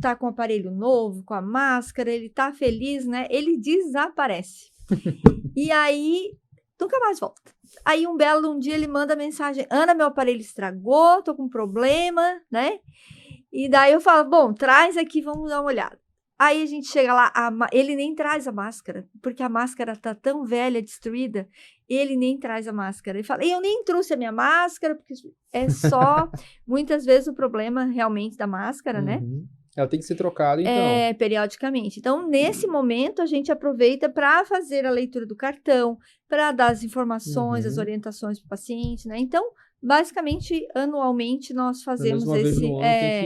tá com o aparelho novo, com a máscara, ele tá feliz, né? Ele desaparece. E aí, nunca mais volta. Aí, um belo dia, ele manda mensagem: Ana, meu aparelho estragou, tô com problema, né? E daí eu falo: bom, traz aqui, vamos dar uma olhada. Aí a gente chega lá, ele nem traz a máscara, porque a máscara tá tão velha, destruída, ele nem traz a máscara. Ele fala: eu nem trouxe a minha máscara, porque é só, muitas vezes, o problema realmente da máscara, né? Ela tem que ser trocada, então. Periodicamente. Então, nesse momento, a gente aproveita para fazer a leitura do cartão, para dar as informações, as orientações para o paciente, né? Então, basicamente, anualmente, nós fazemos esse... Tem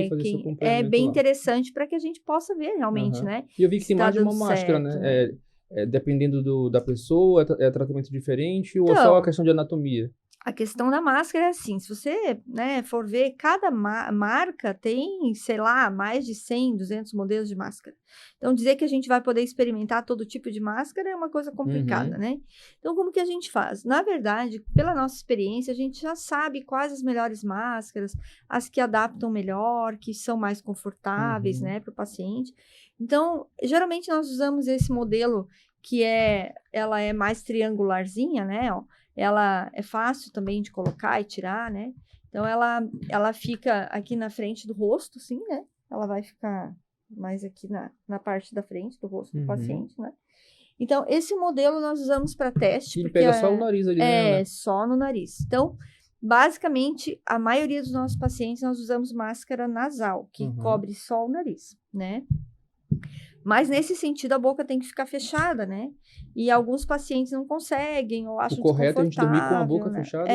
que fazer esse acompanhamento é bem lá. Interessante para que a gente possa ver realmente, né? E eu vi que tem mais de uma máscara, certo, né? Dependendo da pessoa, é tratamento diferente ou é só a questão de anatomia? A questão da máscara é assim, se você, né, for ver, cada marca tem, sei lá, mais de 100, 200 modelos de máscara. Então, dizer que a gente vai poder experimentar todo tipo de máscara é uma coisa complicada, né? Então, como que a gente faz? Na verdade, pela nossa experiência, a gente já sabe quais as melhores máscaras, as que adaptam melhor, que são mais confortáveis, né, para o paciente. Então, geralmente nós usamos esse modelo que ela é mais triangularzinha, né, ó. Ela é fácil também de colocar e tirar, né? Então, ela fica aqui na frente do rosto, assim, né? Ela vai ficar mais aqui na parte da frente do rosto do paciente, né? Então, esse modelo nós usamos para teste. Ele pega só o nariz ali, né? Só no nariz. Então, basicamente, a maioria dos nossos pacientes, nós usamos máscara nasal, que cobre só o nariz, né? Mas, nesse sentido, a boca tem que ficar fechada, né? E alguns pacientes não conseguem ou acham desconfortável. O correto é a gente dormir com a boca fechada?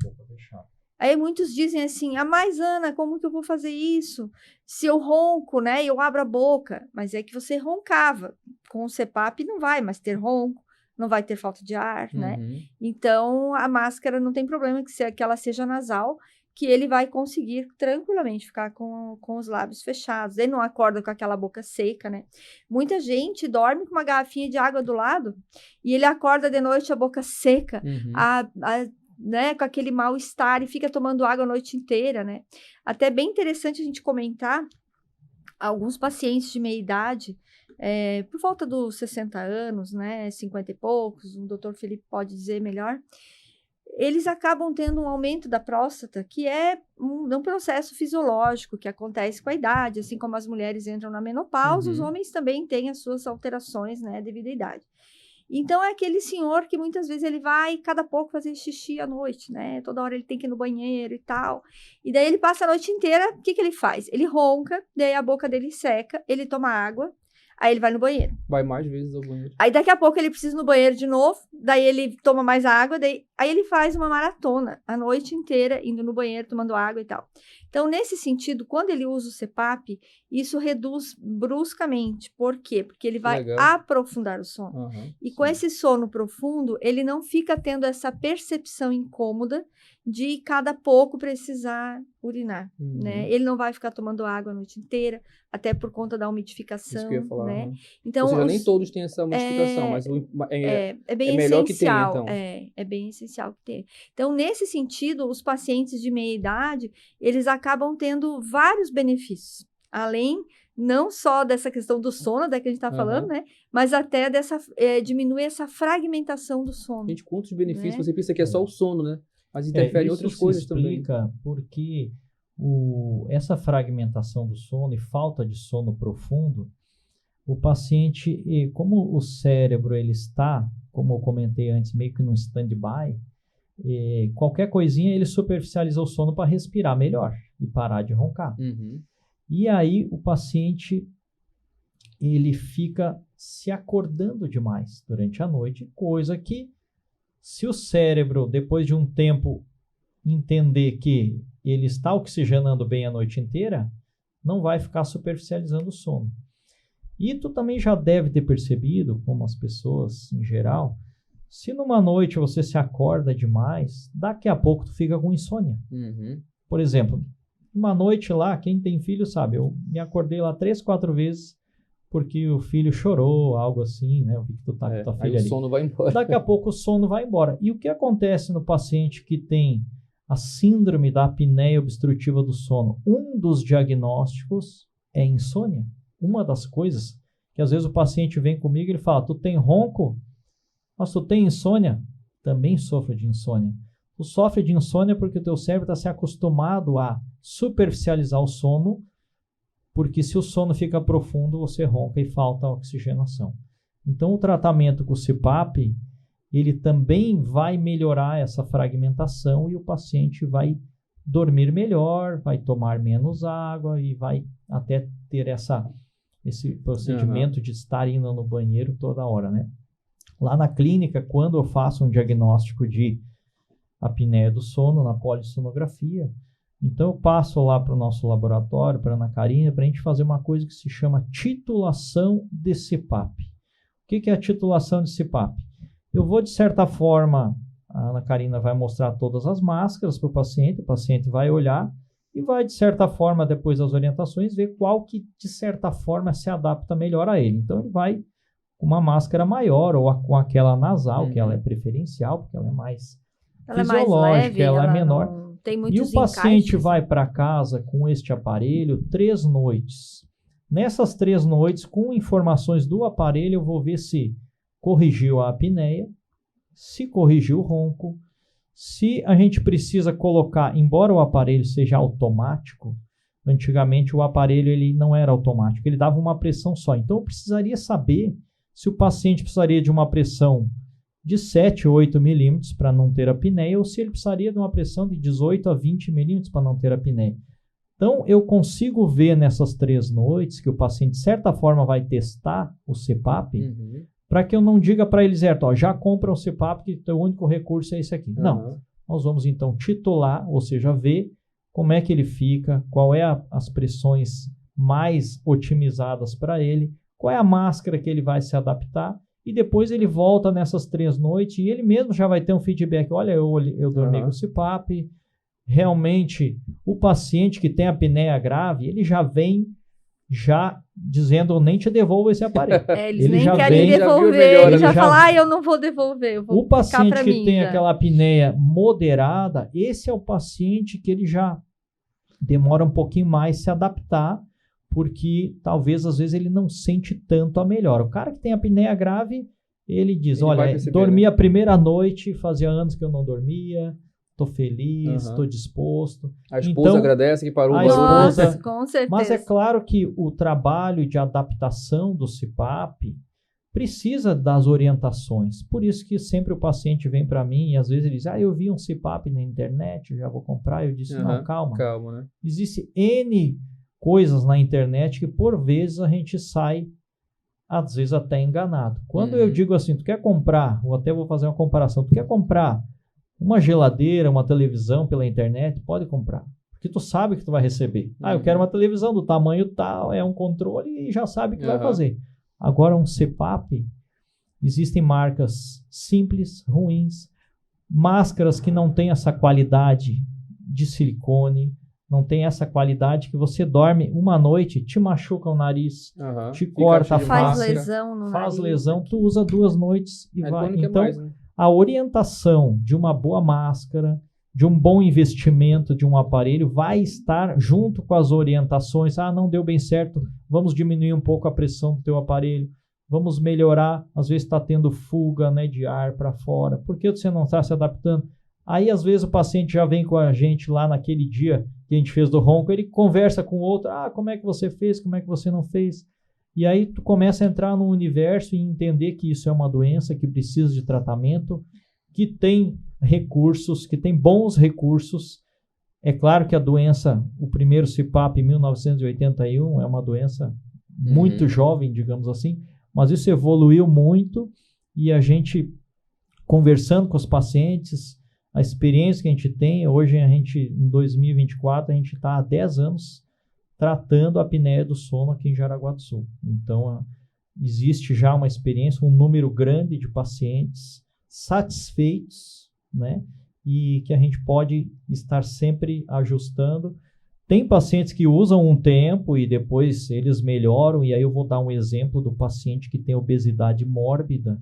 Boca fechada. Aí muitos dizem assim: mas Ana, como que eu vou fazer isso? Se eu ronco, né? Eu abro a boca. Mas é que você roncava. Com o CPAP não vai mais ter ronco, não vai ter falta de ar, né? Então, a máscara não tem problema que ela seja nasal, que ele vai conseguir tranquilamente ficar com os lábios fechados. Ele não acorda com aquela boca seca, né? Muita gente dorme com uma garrafinha de água do lado e ele acorda de noite a boca seca, né, com aquele mal-estar e fica tomando água a noite inteira, né? Até bem interessante a gente comentar, alguns pacientes de meia idade, por volta dos 60 anos, né, 50 e poucos, o doutor Felipe pode dizer melhor, eles acabam tendo um aumento da próstata, que é um processo fisiológico que acontece com a idade, assim como as mulheres entram na menopausa, os homens também têm as suas alterações, né, devido à idade. Então, é aquele senhor que muitas vezes ele vai cada pouco fazer xixi à noite, né? Toda hora ele tem que ir no banheiro e tal. E daí ele passa a noite inteira, o que ele faz? Ele ronca, daí a boca dele seca, ele toma água, aí ele vai no banheiro. Vai mais vezes ao banheiro. Aí daqui a pouco ele precisa ir no banheiro de novo, daí ele toma mais água, aí ele faz uma maratona a noite inteira indo no banheiro, tomando água e tal. Então, nesse sentido, quando ele usa o CPAP, isso reduz bruscamente. Por quê? Porque ele vai aprofundar o sono. E com esse sono profundo, ele não fica tendo essa percepção incômoda de cada pouco precisar urinar, né? Ele não vai ficar tomando água a noite inteira, até por conta da umidificação, isso que eu ia falar, né? Então, ou seja, nem todos têm essa umidificação, mas é bem melhor essencial, que tenha, então. É bem essencial que tenha. Então, nesse sentido, os pacientes de meia idade, eles acabam tendo vários benefícios, além não só dessa questão do sono, da que a gente está falando, né? Mas até diminuir essa fragmentação do sono. Gente, quantos benefícios, né? Você pensa que é só o sono, né? Mas interfere em outras coisas também. Isso explica porque essa fragmentação do sono e falta de sono profundo, o paciente, como o cérebro ele está, como eu comentei antes, meio que num stand-by, qualquer coisinha ele superficializa o sono para respirar melhor e parar de roncar. E aí o paciente ele fica se acordando demais durante a noite, coisa que, se o cérebro, depois de um tempo, entender que ele está oxigenando bem a noite inteira, não vai ficar superficializando o sono. E tu também já deve ter percebido, como as pessoas em geral, se numa noite você se acorda demais, daqui a pouco tu fica com insônia. Por exemplo, uma noite lá, quem tem filho sabe, eu me acordei lá 3, 4 vezes porque o filho chorou, algo assim, né? Eu vi que tu tá com tua filha ali. O sono vai embora. Daqui a pouco o sono vai embora. E o que acontece no paciente que tem a síndrome da apneia obstrutiva do sono? Um dos diagnósticos é insônia. Uma das coisas que às vezes o paciente vem comigo e ele fala, tu tem ronco? Mas tu tem insônia? Também sofro de insônia. Tu sofre de insônia porque o teu cérebro está se acostumado a superficializar o sono, porque se o sono fica profundo, você ronca e falta oxigenação. Então, o tratamento com o CPAP, ele também vai melhorar essa fragmentação e o paciente vai dormir melhor, vai tomar menos água e vai até ter esse procedimento de estar indo no banheiro toda hora, né? Lá na clínica, quando eu faço um diagnóstico de apneia do sono, na polissonografia, então eu passo lá para o nosso laboratório, para a Ana Karina, para a gente fazer uma coisa que se chama titulação de CPAP. O que é a titulação de CPAP? Eu vou, de certa forma, a Ana Karina vai mostrar todas as máscaras para o paciente vai olhar e vai, de certa forma, depois das orientações, ver qual que, de certa forma, se adapta melhor a ele. Então, ele vai com uma máscara maior ou com aquela nasal, que ela é preferencial, porque ela é mais fisiológica, ela é menor. Tem muitos e o paciente encaixes. vai para casa com este aparelho 3 noites. Nessas 3 noites, com informações do aparelho, eu vou ver se corrigiu a apneia, se corrigiu o ronco, se a gente precisa colocar, embora o aparelho seja automático, antigamente o aparelho ele não era automático, ele dava uma pressão só. Então eu precisaria saber se o paciente precisaria de uma pressão de 7 ou 8 milímetros para não ter apneia, ou se ele precisaria de uma pressão de 18 a 20 milímetros para não ter apneia. Então, eu consigo ver nessas 3 noites que o paciente, de certa forma, vai testar o CPAP, para que eu não diga para ele, certo, ó, já compra o CPAP, que o único recurso é esse aqui. Não, nós vamos então titular, ou seja, ver como é que ele fica, qual é as pressões mais otimizadas para ele, qual é a máscara que ele vai se adaptar, e depois ele volta nessas 3 noites e ele mesmo já vai ter um feedback. Olha, eu dormi com o CPAP. Realmente, o paciente que tem apneia grave, ele já vem dizendo, eu nem te devolvo esse aparelho. Eles nem querem devolver, ele já fala, eu não vou devolver, eu vou o paciente que tem aquela apneia moderada, esse é o paciente que ele já demora um pouquinho mais se adaptar, porque talvez às vezes ele não sente tanto a melhora. O cara que tem apneia grave, ele diz, Ele vai olha, perceber, dormi né? a primeira noite, fazia anos que eu não dormia, tô feliz, tô disposto. A esposa Então, agradece que parou o a barulho. esposa- Nossa, com certeza. Mas é claro que o trabalho de adaptação do CPAP precisa das orientações. Por isso que sempre o paciente vem para mim e às vezes ele diz, eu vi um CPAP na internet, eu já vou comprar. Eu disse, não, calma. Calma, né? Existe N coisas na internet que por vezes a gente sai, às vezes até enganado. Quando eu digo assim, tu quer comprar, ou até vou fazer uma comparação, tu quer comprar uma geladeira, uma televisão pela internet, pode comprar. Porque tu sabe que tu vai receber. Eu quero uma televisão do tamanho tal, é um controle e já sabe o que vai fazer. Agora um CPAP, existem marcas simples, ruins, máscaras que não têm essa qualidade de silicone, não tem essa qualidade que você dorme uma noite, te machuca o nariz, te corta a faz face, lesão no faz nariz. lesão, tu usa 2 noites e vai. Então, mais, né? a orientação de uma boa máscara, de um bom investimento de um aparelho vai estar junto com as orientações. Não deu bem certo, vamos diminuir um pouco a pressão do teu aparelho, vamos melhorar, às vezes está tendo fuga, né, de ar para fora, por que você não está se adaptando? Aí às vezes o paciente já vem com a gente lá naquele dia que a gente fez do ronco, ele conversa com o outro, como é que você fez, como é que você não fez? E aí tu começa a entrar no universo e entender que isso é uma doença que precisa de tratamento, que tem recursos, que tem bons recursos. É claro que a doença, o primeiro CPAP em 1981 é uma doença muito jovem, digamos assim, mas isso evoluiu muito e a gente, conversando com os pacientes, a experiência que a gente tem, hoje em 2024, a gente está há 10 anos tratando a apneia do sono aqui em Jaraguá do Sul. Então, existe já uma experiência, um número grande de pacientes satisfeitos, né? E que a gente pode estar sempre ajustando. Tem pacientes que usam um tempo e depois eles melhoram, e aí eu vou dar um exemplo do paciente que tem obesidade mórbida.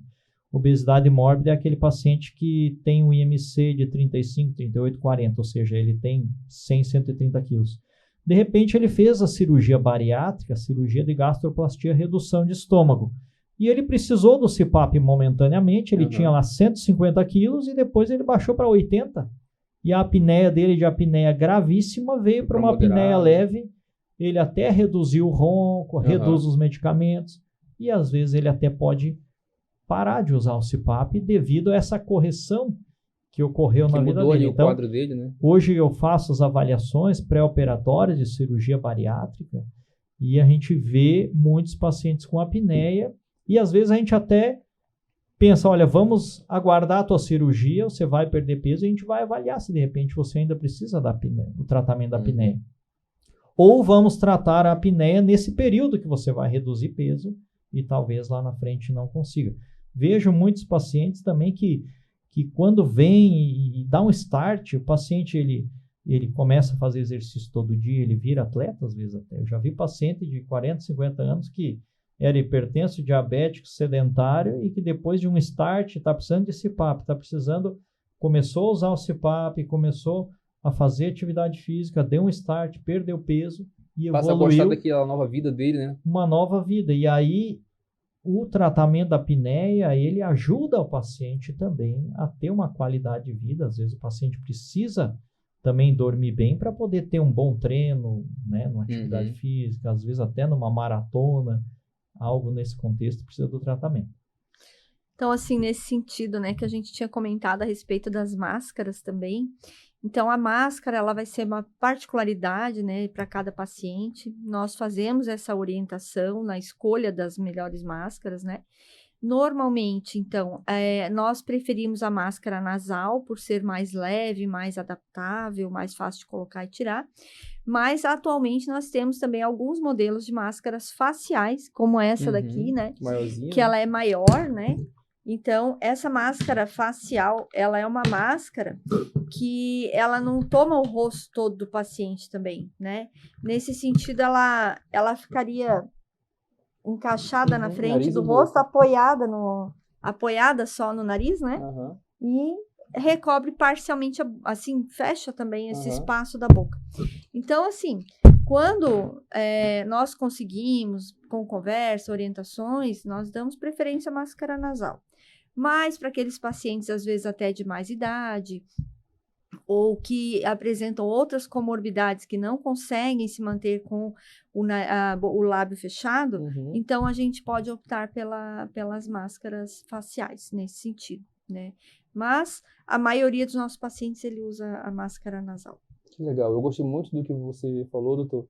Obesidade mórbida é aquele paciente que tem um IMC de 35, 38, 40, ou seja, ele tem 100, 130 quilos. De repente ele fez a cirurgia bariátrica, cirurgia de gastroplastia, redução de estômago. E ele precisou do CPAP momentaneamente, ele tinha lá 150 quilos e depois ele baixou para 80. E a apneia dele, de apneia gravíssima, veio para uma apneia leve. Ele até reduziu o ronco, reduz os medicamentos e às vezes ele até pode parar de usar o CPAP devido a essa correção que ocorreu na vida dele. Então, o quadro dele, né? Hoje eu faço as avaliações pré-operatórias de cirurgia bariátrica e a gente vê muitos pacientes com apneia e às vezes a gente até pensa, olha, vamos aguardar a tua cirurgia, você vai perder peso e a gente vai avaliar se de repente você ainda precisa da apneia, do tratamento da apneia. Ou vamos tratar a apneia nesse período que você vai reduzir peso e talvez lá na frente não consiga. Vejo muitos pacientes também que quando vem e dá um start, o paciente ele começa a fazer exercício todo dia, ele vira atleta às vezes até. Eu já vi paciente de 40, 50 anos que era hipertenso, diabético, sedentário e que depois de um start está precisando de CPAP, começou a usar o CPAP, começou a fazer atividade física, deu um start, perdeu peso e passa evoluiu. a gostar daquela nova vida dele, né? Uma nova vida. E aí o tratamento da apneia, ele ajuda o paciente também a ter uma qualidade de vida. Às vezes o paciente precisa também dormir bem para poder ter um bom treino, né, numa atividade física, às vezes até numa maratona, algo nesse contexto precisa do tratamento. Então, assim, nesse sentido, né, que a gente tinha comentado a respeito das máscaras também. Então, a máscara, ela vai ser uma particularidade, né, para cada paciente. Nós fazemos essa orientação na escolha das melhores máscaras, né. Normalmente, então, nós preferimos a máscara nasal por ser mais leve, mais adaptável, mais fácil de colocar e tirar. Mas, atualmente, nós temos também alguns modelos de máscaras faciais, como essa daqui, né, maiorzinha, que ela é maior, né. Então, essa máscara facial, ela é uma máscara que ela não toma o rosto todo do paciente também, né? Nesse sentido, ela ficaria encaixada na frente do rosto, apoiada só no nariz, né? E recobre parcialmente, assim, fecha também esse espaço da boca. Então, assim, Quando nós conseguimos, com conversa, orientações, nós damos preferência à máscara nasal. Mas para aqueles pacientes, às vezes até de mais idade, ou que apresentam outras comorbidades que não conseguem se manter com o lábio fechado, então a gente pode optar pelas máscaras faciais, nesse sentido, né? Mas a maioria dos nossos pacientes, ele usa a máscara nasal. Que legal, eu gostei muito do que você falou, doutor,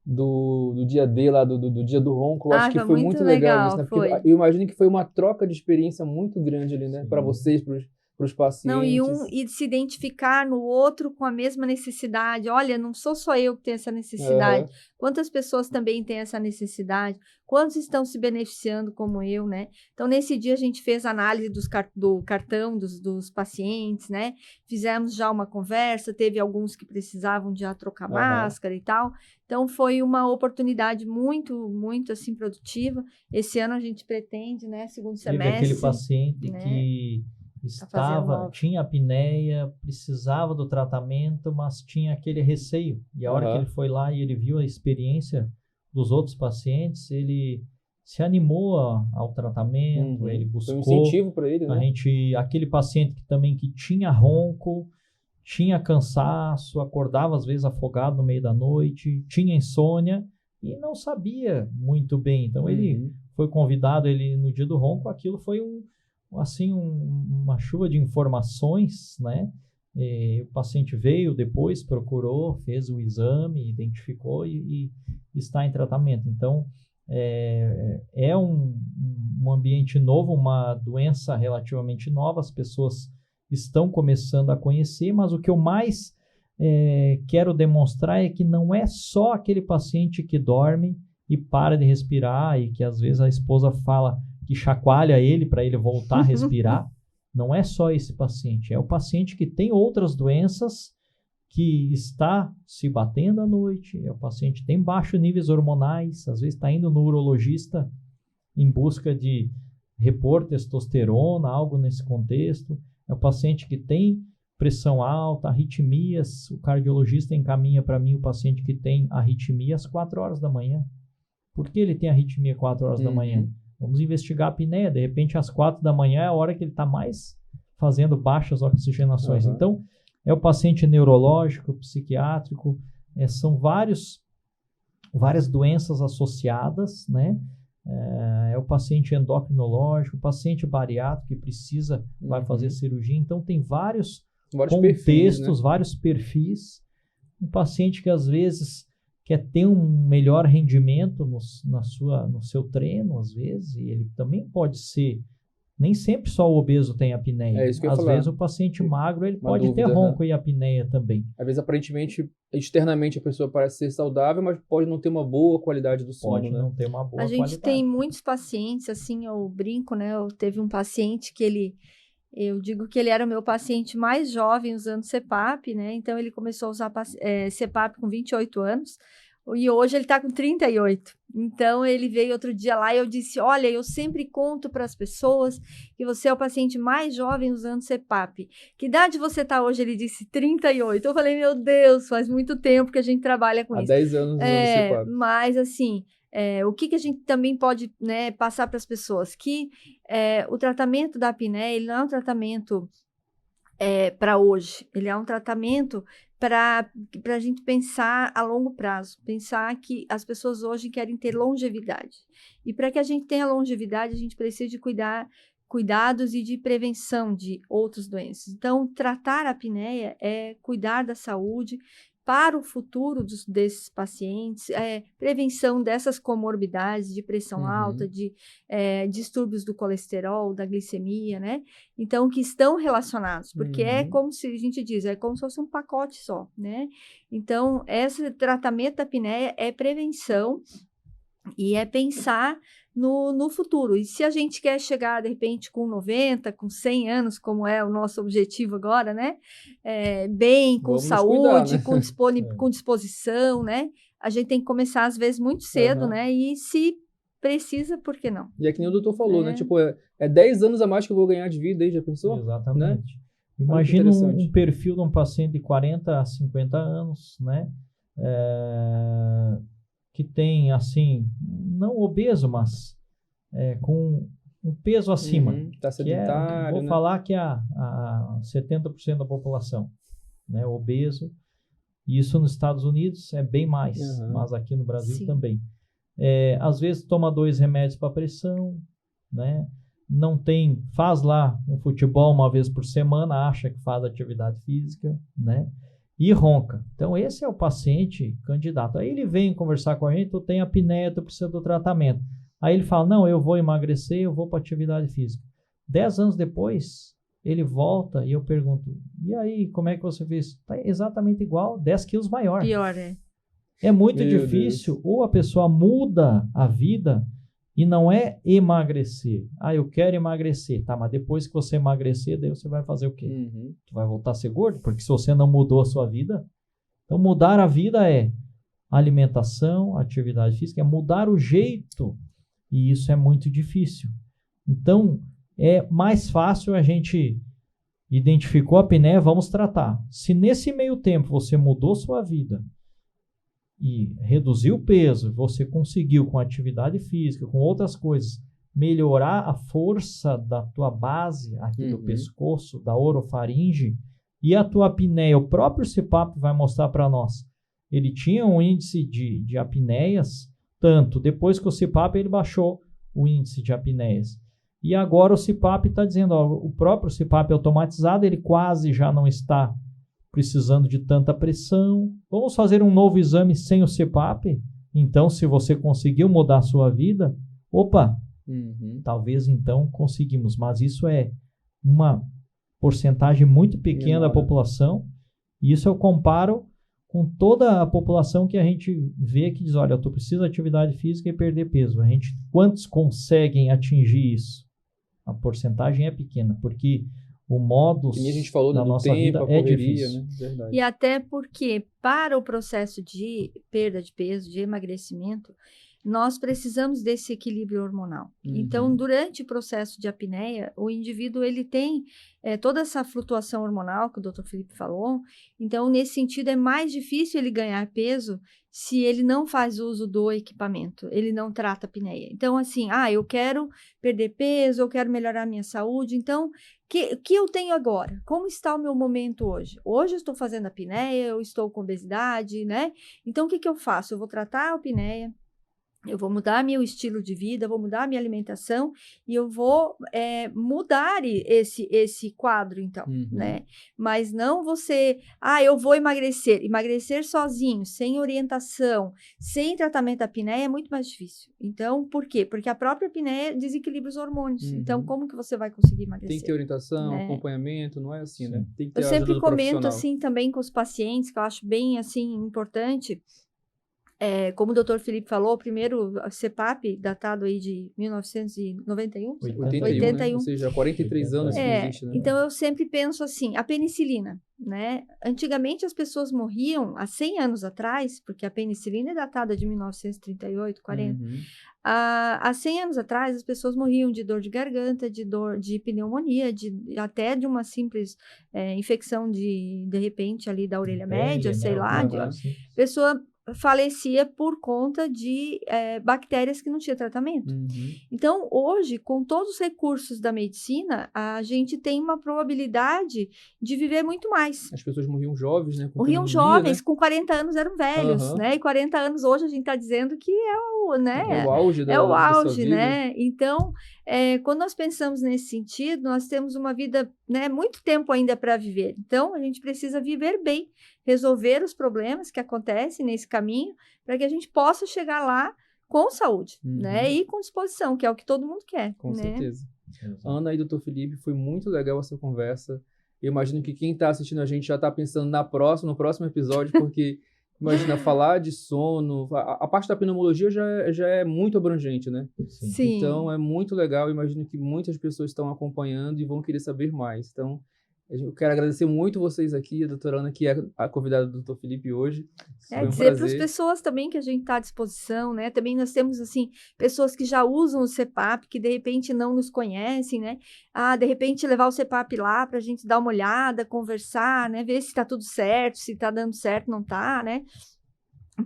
do dia D lá, do dia do ronco. Eu acho que foi muito legal isso, né? Porque eu imagino que foi uma troca de experiência muito grande ali, né? Para vocês, para os pacientes. Não, e se identificar no outro com a mesma necessidade. Olha, não sou só eu que tenho essa necessidade. Quantas pessoas também têm essa necessidade? Quantos estão se beneficiando como eu, né? Então, nesse dia, a gente fez análise do cartão dos pacientes, né? Fizemos já uma conversa, teve alguns que precisavam já trocar máscara e tal. Então, foi uma oportunidade muito, muito, assim, produtiva. Esse ano a gente pretende, né? Segundo semestre. Teve aquele paciente, né, que tinha apneia, precisava do tratamento, mas tinha aquele receio. E a hora que ele foi lá e ele viu a experiência dos outros pacientes, ele se animou ao tratamento, ele buscou... Foi um incentivo para ele, né? Aquele paciente que tinha ronco, tinha cansaço, acordava às vezes afogado no meio da noite, tinha insônia e não sabia muito bem. Então ele foi convidado, no dia do ronco, aquilo foi uma chuva de informações, né? O paciente veio depois, procurou, fez o exame, identificou e está em tratamento. Então, é um ambiente novo, uma doença relativamente nova, as pessoas estão começando a conhecer, mas o que eu mais quero demonstrar é que não é só aquele paciente que dorme e para de respirar e que às vezes a esposa fala que chacoalha ele para ele voltar a respirar. Não é só esse paciente, é o paciente que tem outras doenças, que está se batendo à noite, é o paciente que tem baixos níveis hormonais, às vezes está indo no urologista em busca de repor testosterona, algo nesse contexto, é o paciente que tem pressão alta, arritmias, o cardiologista encaminha para mim o paciente que tem arritmia às 4 horas da manhã. Por que ele tem arritmia às 4 horas da manhã? Vamos investigar a apneia. De repente, às 4 da manhã é a hora que ele está mais fazendo baixas oxigenações. Então, é o paciente neurológico, psiquiátrico, são várias doenças associadas, né? É o paciente endocrinológico, o paciente bariátrico que vai fazer cirurgia. Então, tem vários contextos, perfis, né? Vários perfis. Um paciente que, às vezes, quer ter um melhor rendimento no seu treino, às vezes, e ele também pode ser, nem sempre só o obeso tem apneia. É isso que eu ia falar. Às vezes o paciente magro, ele pode ter ronco e apneia também. Às vezes, aparentemente, externamente a pessoa parece ser saudável, mas pode não ter uma boa qualidade do sono, Pode não ter uma boa qualidade. A gente tem muitos pacientes, assim, eu brinco, né? Teve um paciente que eu digo que ele era o meu paciente mais jovem usando CPAP, né? Então, ele começou a usar CPAP com 28 anos e hoje ele está com 38. Então, ele veio outro dia lá e eu disse, olha, eu sempre conto para as pessoas que você é o paciente mais jovem usando CPAP. Que idade você está hoje? Ele disse 38. Eu falei, meu Deus, faz muito tempo que a gente trabalha com isso. Há 10 anos usando CPAP. Mas, assim... o que a gente também pode, né, passar para as pessoas? Que o tratamento da apneia, ele não é um tratamento para hoje, ele é um tratamento para a gente pensar a longo prazo, pensar que as pessoas hoje querem ter longevidade. E para que a gente tenha longevidade, a gente precisa de cuidados e de prevenção de outras doenças. Então, tratar a apneia é cuidar da saúde para o futuro desses pacientes, prevenção dessas comorbidades de pressão alta, de distúrbios do colesterol, da glicemia, né? Então, que estão relacionados, porque é como se a gente diz, é como se fosse um pacote só, né? Então, esse tratamento da apneia é prevenção e é pensar no futuro. E se a gente quer chegar, de repente, com 90, com 100 anos, como é o nosso objetivo agora, né? Bem, com saúde, cuidar, né? com disposição, né? A gente tem que começar, às vezes, muito cedo, né? E se precisa, por que não? E é que nem o doutor falou, né? Tipo, 10 anos a mais que eu vou ganhar de vida aí, já pensou? Exatamente. Né? Imagina um perfil de um paciente de 40 a 50 anos, né? que tem, assim, não obeso, mas com um peso acima. Tá sedentário, vou né? falar que a 70% da população, né, obeso. Isso nos Estados Unidos é bem mais, mas aqui no Brasil também. Às vezes toma 2 remédios para pressão, né? Não tem, faz lá um futebol uma vez por semana, acha que faz atividade física, né? E ronca. Então, esse é o paciente candidato. Aí ele vem conversar com a gente, tu tem apneia, tu precisa do tratamento. Aí ele fala, não, eu vou emagrecer, eu vou para atividade física. 10 anos depois, ele volta e eu pergunto, e aí, como é que você fez? Tá exatamente igual, 10 quilos maior. Pior, É muito Meu difícil, Deus. ou a pessoa muda a vida e não é emagrecer. Ah, eu quero emagrecer. Tá, mas depois que você emagrecer, daí você vai fazer o quê? Tu vai voltar a ser gordo? Porque se você não mudou a sua vida... Então, mudar a vida é alimentação, atividade física, é mudar o jeito. E isso é muito difícil. Então, é mais fácil a gente identificou a apneia, vamos tratar. Se nesse meio tempo você mudou sua vida e reduziu o peso, você conseguiu com atividade física, com outras coisas, melhorar a força da tua base aqui do pescoço, da orofaringe, e a tua apneia, o próprio CPAP vai mostrar para nós. Ele tinha um índice de apneias, tanto, depois que o CPAP ele baixou o índice de apneias. E agora o CPAP está dizendo, ó, o próprio CPAP automatizado, ele quase já não está precisando de tanta pressão. Vamos fazer um novo exame sem o CPAP? Então, se você conseguiu mudar a sua vida, talvez então conseguimos. Mas isso é uma porcentagem muito pequena da população. E isso eu comparo com toda a população que a gente vê que diz, olha, tu precisa de atividade física e perder peso. Quantos conseguem atingir isso? A porcentagem é pequena, porque o modus que nem a gente falou, da do nossa tempo, vida a é correria, difícil. né? Verdade. E até porque para o processo de perda de peso, de emagrecimento, nós precisamos desse equilíbrio hormonal. Então, durante o processo de apneia, o indivíduo ele tem toda essa flutuação hormonal que o Dr. Felipe falou. Então, nesse sentido, é mais difícil ele ganhar peso se ele não faz uso do equipamento, ele não trata a apneia. Então, assim, eu quero perder peso, eu quero melhorar a minha saúde. Então, o que eu tenho agora? Como está o meu momento hoje? Hoje eu estou fazendo apneia, eu estou com obesidade, né? Então, o que eu faço? Eu vou tratar a apneia, eu vou mudar meu estilo de vida, vou mudar minha alimentação e eu vou mudar esse quadro, então, né? Mas não você, eu vou emagrecer. Emagrecer sozinho, sem orientação, sem tratamento da apneia é muito mais difícil. Então, por quê? Porque a própria apneia desequilibra os hormônios. Então, como que você vai conseguir emagrecer? Tem que ter orientação, né? Acompanhamento, não é assim, né? Tem que ter Eu a ajuda sempre do comento profissional. assim também com os pacientes, que eu acho bem assim importante. Como o Dr. Felipe falou, o primeiro CPAP, datado aí de 1991? 81, né? Ou seja, há 43 anos que existe, né? Então, eu sempre penso assim, a penicilina, né? Antigamente, as pessoas morriam há 100 anos atrás, porque a penicilina é datada de 1938, 40. Há 100 anos atrás, as pessoas morriam de dor de garganta, de pneumonia, até de uma simples infecção de repente, ali da orelha média, sei lá. Pessoa falecia por conta de bactérias que não tinha tratamento. Então, hoje, com todos os recursos da medicina, a gente tem uma probabilidade de viver muito mais. As pessoas morriam jovens, né? Morriam jovens, né? Com 40 anos eram velhos, né? E 40 anos hoje a gente está dizendo que é o auge da sua vida. Né? Então, quando nós pensamos nesse sentido, nós temos uma vida, né, muito tempo ainda para viver. Então, a gente precisa viver bem, resolver os problemas que acontecem nesse caminho, para que a gente possa chegar lá com saúde, né? E com disposição, que é o que todo mundo quer. Com né? certeza. Ana e Dr. Felipe, foi muito legal essa conversa. Eu imagino que quem está assistindo a gente já está pensando no próximo episódio, porque imagina, falar de sono, a parte da pneumologia já é muito abrangente, né? Sim. Então, é muito legal. Eu imagino que muitas pessoas estão acompanhando e vão querer saber mais. Então, eu quero agradecer muito vocês aqui, a doutora Ana, que é a convidada do Dr. Felipe hoje. Dizer para as pessoas também que a gente está à disposição, né? Também nós temos, assim, pessoas que já usam o CPAP, que de repente não nos conhecem, né? De repente levar o CPAP lá para a gente dar uma olhada, conversar, né? Ver se está tudo certo, se está dando certo, não está, né?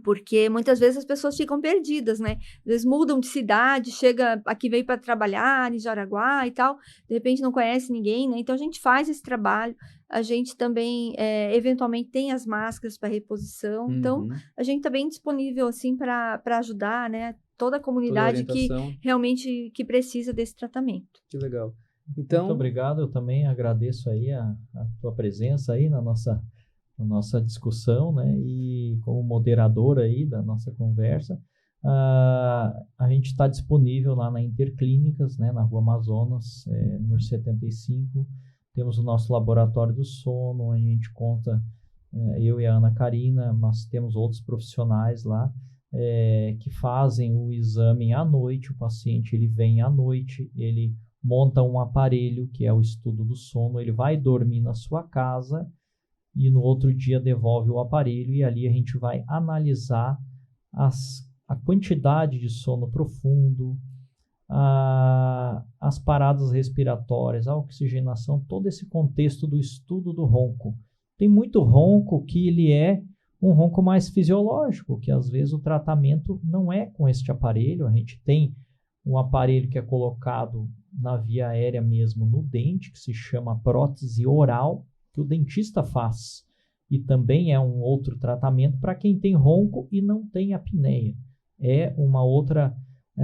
Porque muitas vezes as pessoas ficam perdidas, né? Às vezes mudam de cidade, chega aqui, veio para trabalhar em Jaraguá e tal, de repente não conhece ninguém, né? Então a gente faz esse trabalho, a gente também eventualmente tem as máscaras para reposição, então a gente está bem disponível assim para ajudar, né? Toda a comunidade que realmente que precisa desse tratamento. Que legal. Então, muito obrigado, eu também agradeço aí a tua presença aí na nossa discussão, né, e como moderador aí da nossa conversa, a gente está disponível lá na Interclínicas, né, na Rua Amazonas, número 75, temos o nosso laboratório do sono, onde a gente conta, eu e a Ana Karina, mas temos outros profissionais lá, que fazem o exame à noite, o paciente ele vem à noite, ele monta um aparelho, que é o estudo do sono, ele vai dormir na sua casa, e no outro dia devolve o aparelho e ali a gente vai analisar a quantidade de sono profundo, as paradas respiratórias, a oxigenação, todo esse contexto do estudo do ronco. Tem muito ronco que ele é um ronco mais fisiológico, que às vezes o tratamento não é com este aparelho, a gente tem um aparelho que é colocado na via aérea mesmo no dente, que se chama prótese oral, que o dentista faz, e também é um outro tratamento para quem tem ronco e não tem apneia. É uma outra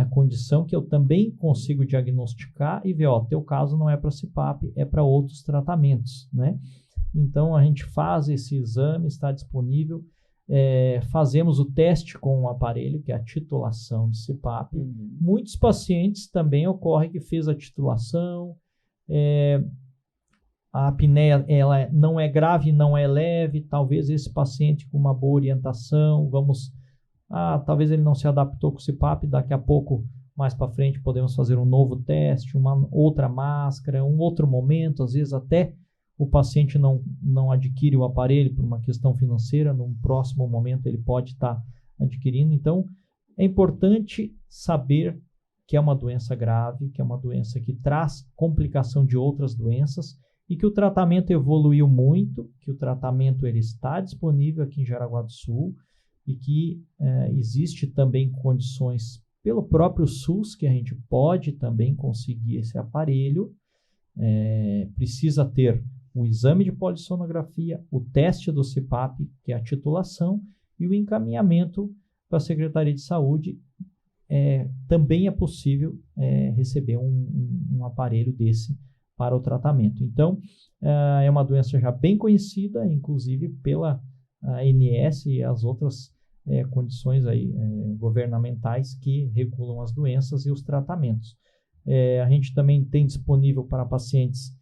condição que eu também consigo diagnosticar e ver, teu caso não é para CPAP, é para outros tratamentos, né? Então a gente faz esse exame, está disponível, fazemos o teste com o aparelho, que é a titulação de CPAP. Muitos pacientes também ocorre que fez a titulação, a apneia ela não é grave, não é leve, talvez esse paciente com uma boa orientação, talvez ele não se adaptou com o CPAP, daqui a pouco, mais para frente, podemos fazer um novo teste, uma outra máscara, um outro momento, às vezes até o paciente não adquire o aparelho por uma questão financeira, num próximo momento ele pode estar adquirindo. Então, é importante saber que é uma doença grave, que é uma doença que traz complicação de outras doenças, e que o tratamento evoluiu muito, que o tratamento ele está disponível aqui em Jaraguá do Sul e que existe também condições pelo próprio SUS que a gente pode também conseguir esse aparelho. Precisa ter o exame de polissonografia, o teste do CPAP, que é a titulação, e o encaminhamento para a Secretaria de Saúde. Também é possível receber um aparelho desse para o tratamento. Então, é uma doença já bem conhecida, inclusive pela ANS e as outras condições aí, governamentais que regulam as doenças e os tratamentos. A gente também tem disponível para pacientes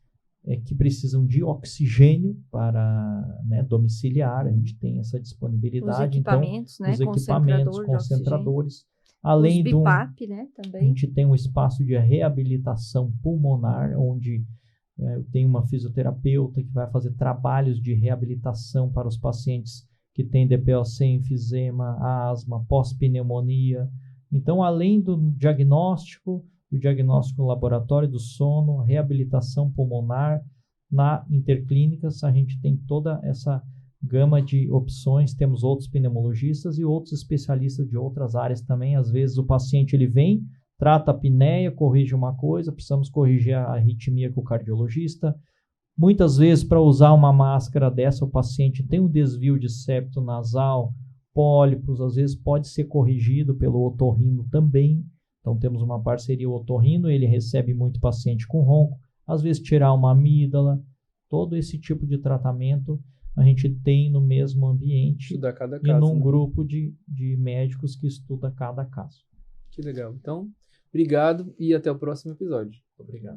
que precisam de oxigênio para domiciliar, a gente tem essa disponibilidade. Os equipamentos, então, os equipamentos, concentradores. Além do BIPAP, né, também. A gente tem um espaço de reabilitação pulmonar, onde eu tenho uma fisioterapeuta que vai fazer trabalhos de reabilitação para os pacientes que têm DPOC, enfisema, asma, pós-pneumonia. Então, além do diagnóstico no laboratório do sono, reabilitação pulmonar, na Interclínicas, a gente tem toda essa gama de opções, temos outros pneumologistas e outros especialistas de outras áreas também. Às vezes o paciente ele vem, trata a apneia, corrige uma coisa, precisamos corrigir a arritmia com o cardiologista. Muitas vezes, para usar uma máscara dessa, o paciente tem um desvio de septo nasal, pólipos, às vezes pode ser corrigido pelo otorrino também. Então temos uma parceria, o otorrino, ele recebe muito paciente com ronco, às vezes tirar uma amígdala, todo esse tipo de tratamento a gente tem no mesmo ambiente Estudar cada caso, e num grupo de médicos que estuda cada caso. Que legal. Então, obrigado e até o próximo episódio. Obrigado.